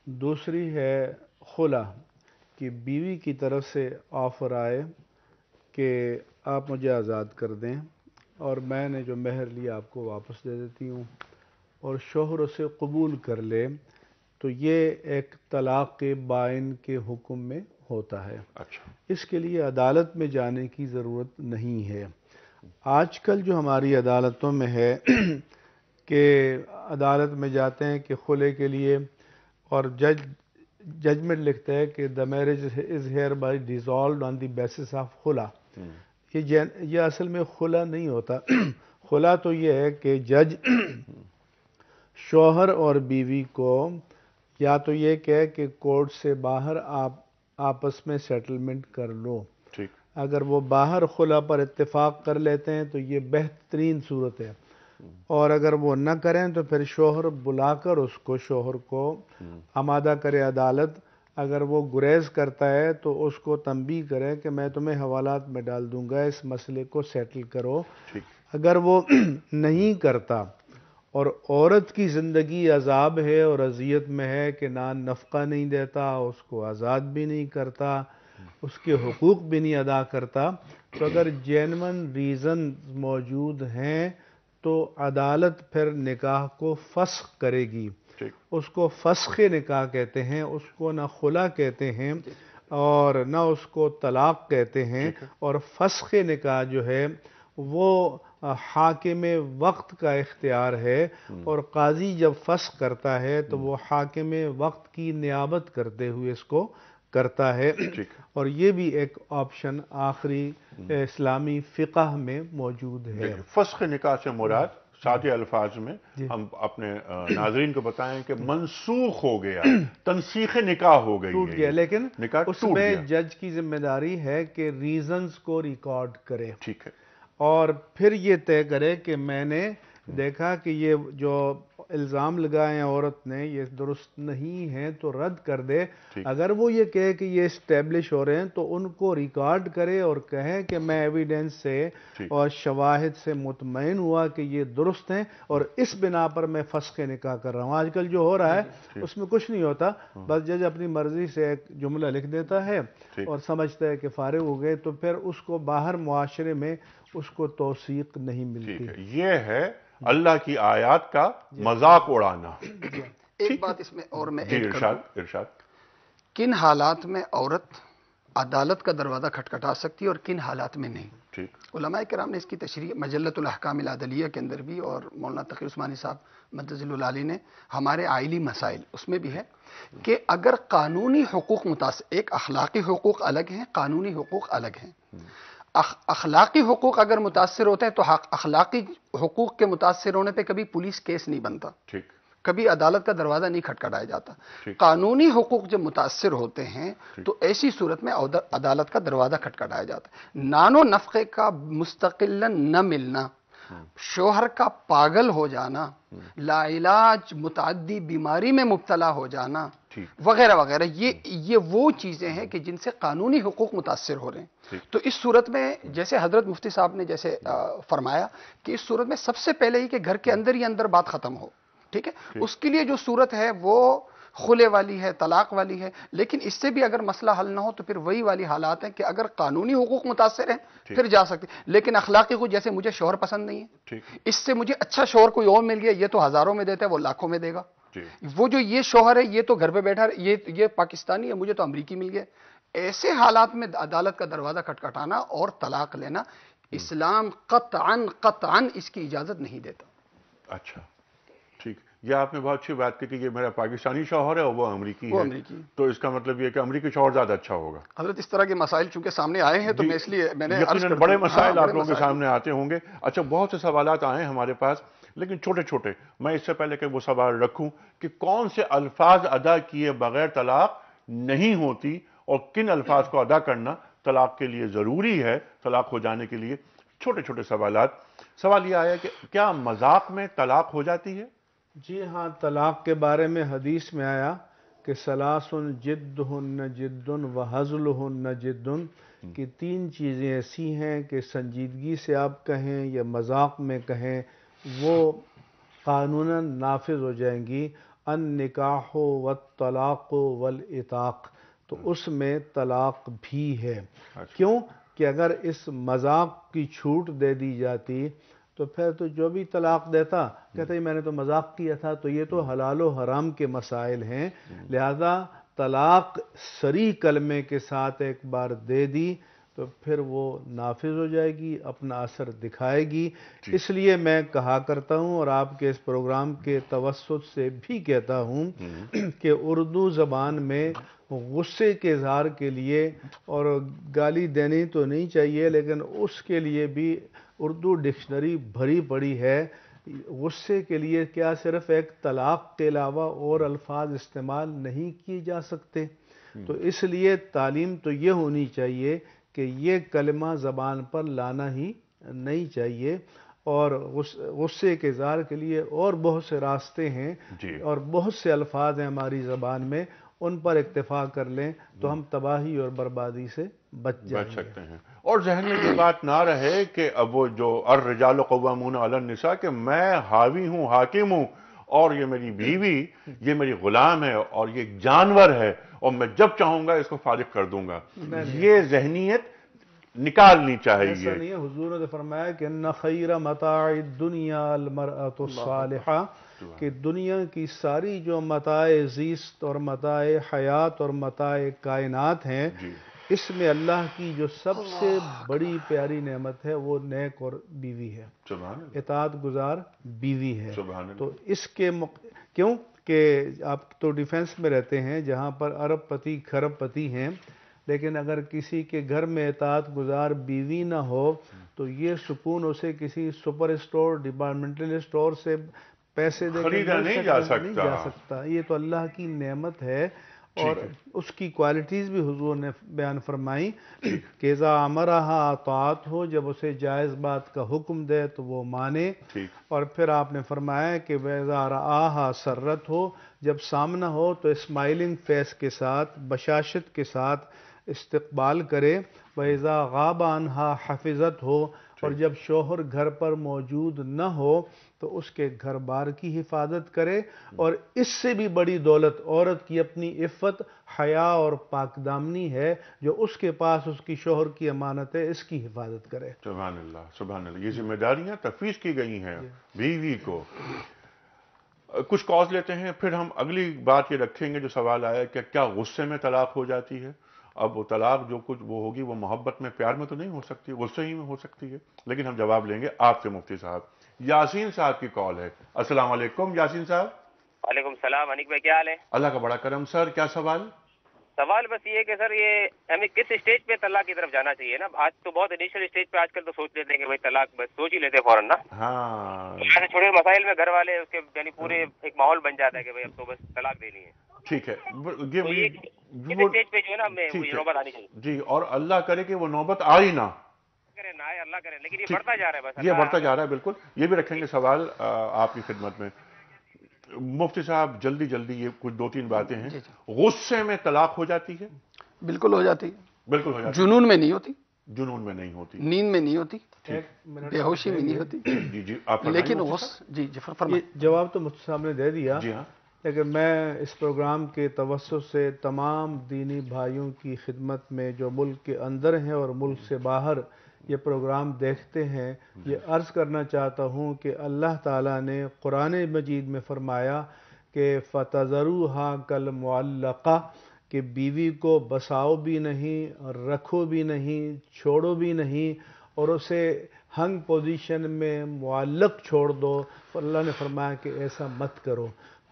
دوسری ہے خلا، کہ بیوی کی طرف سے آفر آئے کہ آپ مجھے آزاد کر دیں اور میں نے جو مہر لیا آپ کو واپس دے دیتی ہوں، اور شوہر اسے قبول کر لے، تو یہ ایک طلاق بائن کے حکم میں ہوتا ہے. اچھا. اس کے لیے عدالت میں جانے کی ضرورت نہیں ہے. آج کل جو ہماری عدالتوں میں ہے کہ عدالت میں جاتے ہیں کہ خلے کے لیے، اور ججمنٹ لکھتا ہے کہ the marriage is hereby dissolved on the basis of خلا. یہ اصل میں خلا نہیں ہوتا. خلا تو یہ ہے کہ جج شوہر اور بیوی کو یا تو یہ کہے کہ کورٹ سے باہر آپ آپس میں سیٹلمنٹ کر لو. ٹھیک. اگر وہ باہر خلا پر اتفاق کر لیتے ہیں تو یہ بہترین صورت ہے، اور اگر وہ نہ کریں تو پھر شوہر بلا کر شوہر کو آمادہ کرے عدالت. اگر وہ گریز کرتا ہے تو اس کو تنبیہ کرے کہ میں تمہیں حوالات میں ڈال دوں گا، اس مسئلے کو سیٹل کرو. اگر وہ نہیں کرتا اور عورت کی زندگی عذاب ہے اور اذیت میں ہے کہ نہ نفقہ نہیں دیتا، اس کو آزاد بھی نہیں کرتا، اس کے حقوق بھی نہیں ادا کرتا، تو اگر جینون ریزن موجود ہیں تو عدالت پھر نکاح کو فسخ کرے گی. اس کو فسخ نکاح کہتے ہیں، اس کو نہ خلا کہتے ہیں اور نہ اس کو طلاق کہتے ہیں. اور فسخ نکاح جو ہے وہ حاکم وقت کا اختیار ہے، اور قاضی جب فسخ کرتا ہے تو وہ حاکم وقت کی نیابت کرتے ہوئے اس کو کرتا ہے. اور یہ بھی ایک آپشن آخری اسلامی فقہ میں موجود ہے. فسخ نکاح سے مراد سادے الفاظ میں ہم اپنے ناظرین کو بتائیں کہ منسوخ ہو گیا، تنسیخ نکاح ہو گئی، ٹوٹ گیا. لیکن اس میں جج کی ذمہ داری ہے کہ ریزنز کو ریکارڈ کرے. ٹھیک ہے. اور پھر یہ طے کرے کہ میں نے دیکھا کہ یہ جو الزام لگائے ہیں عورت نے یہ درست نہیں ہیں تو رد کر دے. اگر وہ یہ کہے کہ یہ اسٹیبلش ہو رہے ہیں تو ان کو ریکارڈ کرے اور کہے کہ میں ایویڈنس سے اور شواہد سے مطمئن ہوا کہ یہ درست ہیں اور اس بنا پر میں فسخ نکاح کر رہا ہوں. آج کل جو ہو رہا ہے اس میں کچھ نہیں ہوتا، بس جج اپنی مرضی سے ایک جملہ لکھ دیتا ہے اور سمجھتا ہے کہ فارغ ہو گئے، تو پھر اس کو باہر معاشرے میں اس کو توثیق نہیں ملتی. یہ ہے اللہ کی آیات کا مذاق اڑانا. ایک بات اس میں اور میں ارشاد. کن حالات میں عورت عدالت کا دروازہ کھٹکھٹا سکتی ہے اور کن حالات میں نہیں. علماء کرام نے اس کی تشریح مجلۃ الاحکام العدلیہ کے اندر بھی، اور مولانا تقی عثمانی صاحب مدظل العالی نے ہمارے آئلی مسائل اس میں بھی ہے کہ اگر قانونی حقوق متاثر، ایک اخلاقی حقوق الگ ہیں، قانونی حقوق الگ ہیں. اخلاقی حقوق اگر متاثر ہوتے ہیں تو اخلاقی حقوق کے متاثر ہونے پہ کبھی پولیس کیس نہیں بنتا، کبھی عدالت کا دروازہ نہیں کھٹکھٹایا جاتا. قانونی حقوق جب متاثر ہوتے ہیں تو ایسی صورت میں عدالت کا دروازہ کھٹکھٹایا جاتا ہے. نان و نفقے کا مستقلاً نہ ملنا، شوہر کا پاگل ہو جانا، لا علاج متعدی بیماری میں مبتلا ہو جانا وغیرہ وغیرہ، یہ وہ چیزیں ہیں کہ جن سے قانونی حقوق متاثر ہو رہے ہیں. تو اس صورت میں جیسے حضرت مفتی صاحب نے جیسے فرمایا کہ اس صورت میں سب سے پہلے ہی کہ گھر کے اندر ہی اندر بات ختم ہو. ٹھیک ہے. اس کے لیے جو صورت ہے وہ خلے والی ہے، طلاق والی ہے. لیکن اس سے بھی اگر مسئلہ حل نہ ہو تو پھر وہی والی حالات ہیں کہ اگر قانونی حقوق متاثر ہیں پھر جا سکتے، لیکن اخلاقی کو جیسے مجھے شوہر پسند نہیں ہے، اس سے مجھے اچھا شوہر کوئی اور مل گیا، یہ تو ہزاروں میں دیتا ہے وہ لاکھوں میں دے گا. وہ جو یہ شوہر ہے یہ تو گھر پہ بیٹھا یہ پاکستانی ہے، مجھے تو امریکی مل گیا. ایسے حالات میں عدالت کا دروازہ کھٹکھٹانا اور طلاق لینا اسلام قطعاً اس کی اجازت نہیں دیتا. اچھا ٹھیک. یہ آپ نے بہت اچھی بات کی کہ یہ میرا پاکستانی شوہر ہے اور وہ امریکی ہے، تو اس کا مطلب یہ کہ امریکی شوہر زیادہ اچھا ہوگا. حضرت اس طرح کے مسائل چونکہ سامنے آئے ہیں تو میں اس لیے میں نے یقیناً بڑے مسائل آپ لوگوں کے سامنے آتے ہوں گے. اچھا بہت سے سوالات آئے ہیں ہمارے پاس لیکن چھوٹے چھوٹے. میں اس سے پہلے کہ وہ سوال رکھوں کہ کون سے الفاظ ادا کیے بغیر طلاق نہیں ہوتی اور کن الفاظ کو ادا کرنا طلاق کے لیے ضروری ہے طلاق ہو جانے کے لیے، چھوٹے چھوٹے سوالات. سوال یہ آیا کہ کیا مذاق میں طلاق ہو جاتی ہے؟ جی ہاں، طلاق کے بارے میں حدیث میں آیا کہ ثلاثن جدہن جد و ہزلہن جد، کہ تین چیزیں ایسی ہیں کہ سنجیدگی سے آپ کہیں یا مذاق میں کہیں وہ قانوناً نافذ ہو جائیں گی، النکاح والطلاق والعتاق، تو اس میں طلاق بھی ہے۔ کیوں کہ اگر اس مذاق کی چھوٹ دے دی جاتی تو پھر تو جو بھی طلاق دیتا کہتا میں نے تو مذاق کیا تھا، تو یہ تو حلال و حرام کے مسائل ہیں، لہذا طلاق صریح کلمے کے ساتھ ایک بار دے دی تو پھر وہ نافذ ہو جائے گی، اپنا اثر دکھائے گی۔ اس لیے میں کہا کرتا ہوں اور آپ کے اس پروگرام کے توسط سے بھی کہتا ہوں کہ اردو زبان میں غصے کے اظہار کے لیے اور گالی دینی تو نہیں چاہیے، لیکن اس کے لیے بھی اردو ڈکشنری بھری پڑی ہے۔ غصے کے لیے کیا صرف ایک طلاق کے علاوہ اور الفاظ استعمال نہیں کیے جا سکتے؟ تو اس لیے تعلیم تو یہ ہونی چاہیے کہ یہ کلمہ زبان پر لانا ہی نہیں چاہیے، اور غصے کے اظہار کے لیے اور بہت سے راستے ہیں اور بہت سے الفاظ ہیں ہماری زبان میں، ان پر اکتفا کر لیں تو ہم تباہی اور بربادی سے بچ سکتے ہیں۔ اور ذہن میں یہ بات نہ رہے کہ اب وہ جو الرجال قوامون علی النساء کہ میں حاوی ہوں، حاکم ہوں، اور یہ میری بیوی، یہ میری غلام ہے اور یہ ایک جانور ہے اور میں جب چاہوں گا اس کو فارغ کر دوں گا، یہ ذہنیت نکالنی چاہیے۔ ایسا نہیں ہے، حضور نے فرمایا کہ ان خیر متاع الدنیا المرأة الصالحہ، کہ دنیا کی ساری جو متاع زیست اور متاع حیات اور متاع کائنات ہیں، اس میں اللہ کی جو سب سے بڑی پیاری نعمت ہے وہ نیک اور بیوی ہے، اطاعت گزار بیوی ہے۔ تو اس کے کیوں کہ آپ تو ڈیفنس میں رہتے ہیں جہاں پر ارب پتی کھرب پتی ہیں، لیکن اگر کسی کے گھر میں اطاعت گزار بیوی نہ ہو تو یہ سکون اسے کسی سپر اسٹور، ڈپارٹمنٹل اسٹور سے پیسے دے خریدا نہیں جا سکتا۔ یہ تو اللہ کی نعمت ہے، اور اس کی کوالٹیز بھی حضور نے بیان فرمائی کہ اذا امرہا اطاعت ہو، جب اسے جائز بات کا حکم دے تو وہ مانے، اور پھر آپ نے فرمایا کہ وَإِذَا رَآهَا سرت ہو، جب سامنا ہو تو اسمائلنگ فیس کے ساتھ، بشاشت کے ساتھ استقبال کرے، وَإِذَا غَابَ عَنْهَا حَفِظَتْ ہو، اور جب شوہر گھر پر موجود نہ ہو تو اس کے گھر بار کی حفاظت کرے، اور اس سے بھی بڑی دولت عورت کی اپنی عفت، حیا اور پاک دامنی ہے، جو اس کے پاس اس کی شوہر کی امانت ہے، اس کی حفاظت کرے۔ سبحان اللہ، سبحان اللہ، یہ ذمہ داریاں تفویض کی گئی ہیں بیوی کو۔ کچھ کالز لیتے ہیں، پھر ہم اگلی بات یہ رکھیں گے جو سوال آیا کہ کیا غصے میں طلاق ہو جاتی ہے؟ اب وہ طلاق جو کچھ وہ ہوگی وہ محبت میں، پیار میں تو نہیں ہو سکتی، غصے ہی میں ہو سکتی ہے، لیکن ہم جواب لیں گے آپ سے مفتی صاحب۔ یاسین صاحب کی کال ہے۔ السلام علیکم یاسین صاحب۔ وعلیکم السلام، انیک بھائی کیا حال ہے؟ اللہ کا بڑا کرم۔ سر کیا سوال؟ سوال بس یہ ہے کہ سر یہ ہمیں کس اسٹیج پہ طلاق کی طرف جانا چاہیے نا؟ آج تو بہت انیشل اسٹیج پہ آج کل تو سوچ لیتے ہیں کہ بھائی طلاق، بس سوچ ہی لیتے ہیں فوراً نا۔ ہاں، چھوٹے مسائل میں گھر والے اس کے یعنی پورے ایک ماحول بن جاتا ہے کہ بھائی اب تو بس طلاق دینی ہے۔ ٹھیک ہے، کس اسٹیج پہ جو ہے نا ہمیں یہ نوبت آنی چاہیے؟ جی، اور اللہ کرے کہ وہ نوبت آئی نہ کرے، نہ آئے اللہ کرے، لیکن یہ بڑھتا جا رہا ہے، بس یہ بڑھتا جا رہا ہے۔ بالکل، یہ بھی رکھیں گے سوال آپ کی خدمت میں۔ مفتی صاحب جلدی جلدی یہ کچھ دو تین باتیں ہیں۔ غصے میں طلاق ہو جاتی ہے؟ بالکل ہو جاتی ہے، بالکل ہو جاتی ہے۔ جنون میں نہیں ہوتی، جنون میں نہیں ہوتی، نیند میں نہیں ہوتی، بے ہوشی میں نہیں ہوتی، جی آپ لیکن جی فرمائیں۔ جواب تو مفتی صاحب نے دے دیا، جی ہاں، لیکن میں اس پروگرام کے توسط سے تمام دینی بھائیوں کی خدمت میں جو ملک کے اندر ہیں اور ملک سے باہر یہ پروگرام دیکھتے ہیں، یہ عرض کرنا چاہتا ہوں کہ اللہ تعالیٰ نے قرآن مجید میں فرمایا کہ فَتَذَرُوهَا كَالْمُعَلَّقَةِ، کہ بیوی کو بساؤ بھی نہیں، رکھو بھی نہیں، چھوڑو بھی نہیں، اور اسے ہنگ پوزیشن میں معلق چھوڑ دو۔ اللہ نے فرمایا کہ ایسا مت کرو۔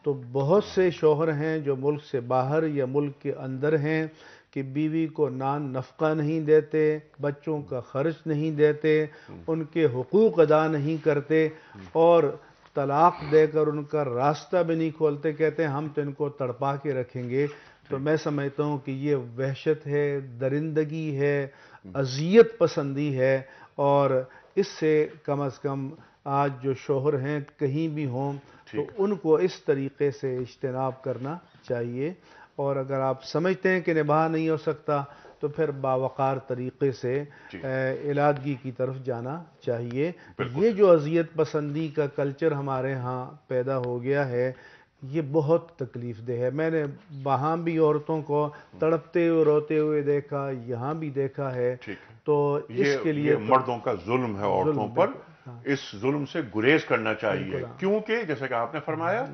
تو بہت سے شوہر ہیں جو ملک سے باہر یا ملک کے اندر ہیں کہ بیوی کو نان نفقہ نہیں دیتے، بچوں کا خرچ نہیں دیتے، ان کے حقوق ادا نہیں کرتے، اور طلاق دے کر ان کا راستہ بھی نہیں کھولتے، کہتے ہیں ہم تو ان کو تڑپا کے رکھیں گے۔ تو میں سمجھتا ہوں کہ یہ وحشت ہے، درندگی ہے، اذیت پسندی ہے، اور اس سے کم از کم آج جو شوہر ہیں کہیں بھی ہوں تو ان کو اس طریقے سے اجتناب کرنا چاہیے، اور اگر آپ سمجھتے ہیں کہ نباہ نہیں ہو سکتا تو پھر باوقار طریقے سے علادگی کی طرف جانا چاہیے۔ یہ جو اذیت پسندی کا کلچر ہمارے ہاں پیدا ہو گیا ہے یہ بہت تکلیف دہ ہے۔ میں نے وہاں بھی عورتوں کو تڑپتے ہوئے روتے ہوئے دیکھا، یہاں بھی دیکھا ہے، تو اس کے لیے مردوں کا ظلم ہے عورتوں پر، اس ظلم سے گریز کرنا چاہیے، کیونکہ جیسے کہ آپ نے فرمایا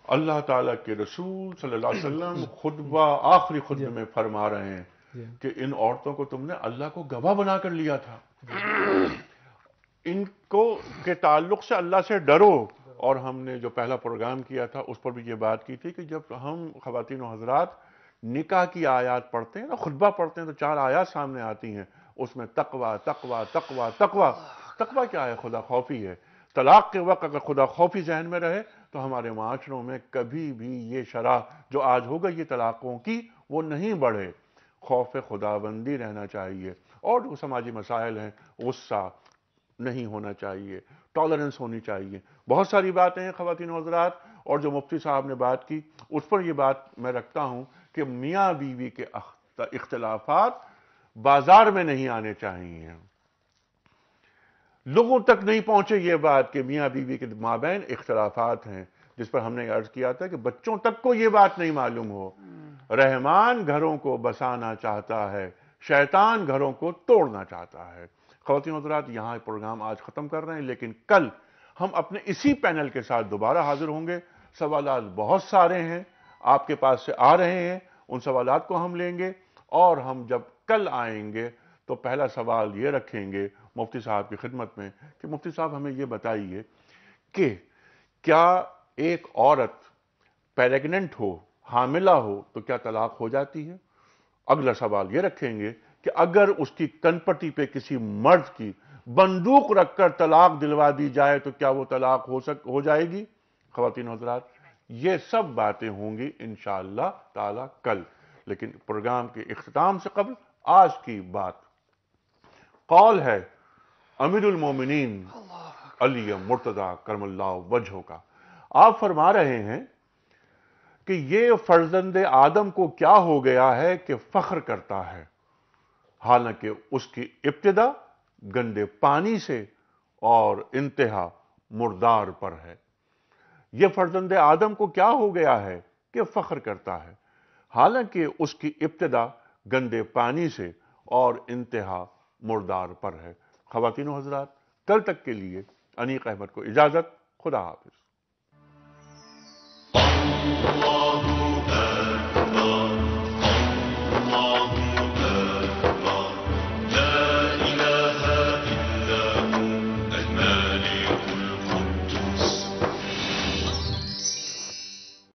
اللہ تعالیٰ کے رسول صلی اللہ علیہ وسلم آخری خطبے میں فرما رہے ہیں کہ ان عورتوں کو تم نے اللہ کو گواہ بنا کر لیا تھا، ان کو کے تعلق سے اللہ سے ڈرو۔ اور ہم نے جو پہلا پروگرام کیا تھا اس پر بھی یہ بات کی تھی کہ جب ہم خواتین و حضرات نکاح کی آیات پڑھتے ہیں نا، خطبہ پڑھتے ہیں، تو 4 آیات سامنے آتی ہیں، اس میں تقوی تقوی تقوی تقوی۔ تقوی کیا ہے؟ خدا خوفی ہے۔ طلاق کے وقت اگر خدا خوفی ذہن میں رہے تو ہمارے معاشروں میں کبھی بھی یہ شرح جو آج ہو گئی یہ طلاقوں کی وہ نہیں بڑھے۔ خوف خداوندی رہنا چاہیے، اور جو سماجی مسائل ہیں غصہ نہیں ہونا چاہیے، ٹالرنس ہونی چاہیے۔ بہت ساری باتیں ہیں خواتین و حضرات، اور جو مفتی صاحب نے بات کی اس پر یہ بات میں رکھتا ہوں کہ میاں بیوی کے اختلافات بازار میں نہیں آنے چاہیے، لوگوں تک نہیں پہنچے یہ بات کہ میاں بیوی کے مابین اختلافات ہیں، جس پر ہم نے عرض کیا تھا کہ بچوں تک کو یہ بات نہیں معلوم ہو۔ رحمان گھروں کو بسانا چاہتا ہے، شیطان گھروں کو توڑنا چاہتا ہے۔ خواتین و حضرات، یہاں پروگرام آج ختم کر رہے ہیں، لیکن کل ہم اپنے اسی پینل کے ساتھ دوبارہ حاضر ہوں گے۔ سوالات بہت سارے ہیں آپ کے پاس سے آ رہے ہیں، ان سوالات کو ہم لیں گے، اور ہم جب کل آئیں گے تو پہلا سوال یہ رکھیں گے مفتی صاحب کی خدمت میں کہ مفتی صاحب ہمیں یہ بتائیے کہ کیا ایک عورت پیریگننٹ ہو، حاملہ ہو تو کیا طلاق ہو جاتی ہے؟ اگلا سوال یہ رکھیں گے کہ اگر اس کی کنپٹی پہ کسی مرد کی بندوق رکھ کر طلاق دلوا دی جائے تو کیا وہ طلاق ہو جائے گی؟ خواتین و حضرات، یہ سب باتیں ہوں گی انشاءاللہ تعالی کل، لیکن پروگرام کے اختتام سے قبل آج کی بات قول ہے امیر المومنین علی مرتضی کرم اللہ وجہہ کا۔ آپ فرما رہے ہیں کہ یہ فرزند آدم کو کیا ہو گیا ہے کہ فخر کرتا ہے، حالانکہ اس کی ابتدا گندے پانی سے اور انتہا مردار پر ہے۔ یہ فرزند آدم کو کیا ہو گیا ہے کہ فخر کرتا ہے، حالانکہ اس کی ابتدا گندے پانی سے اور انتہا مردار پر ہے۔ خواتین و حضرات، کل تک کے لیے انیق احمد کو اجازت۔ خدا حافظ۔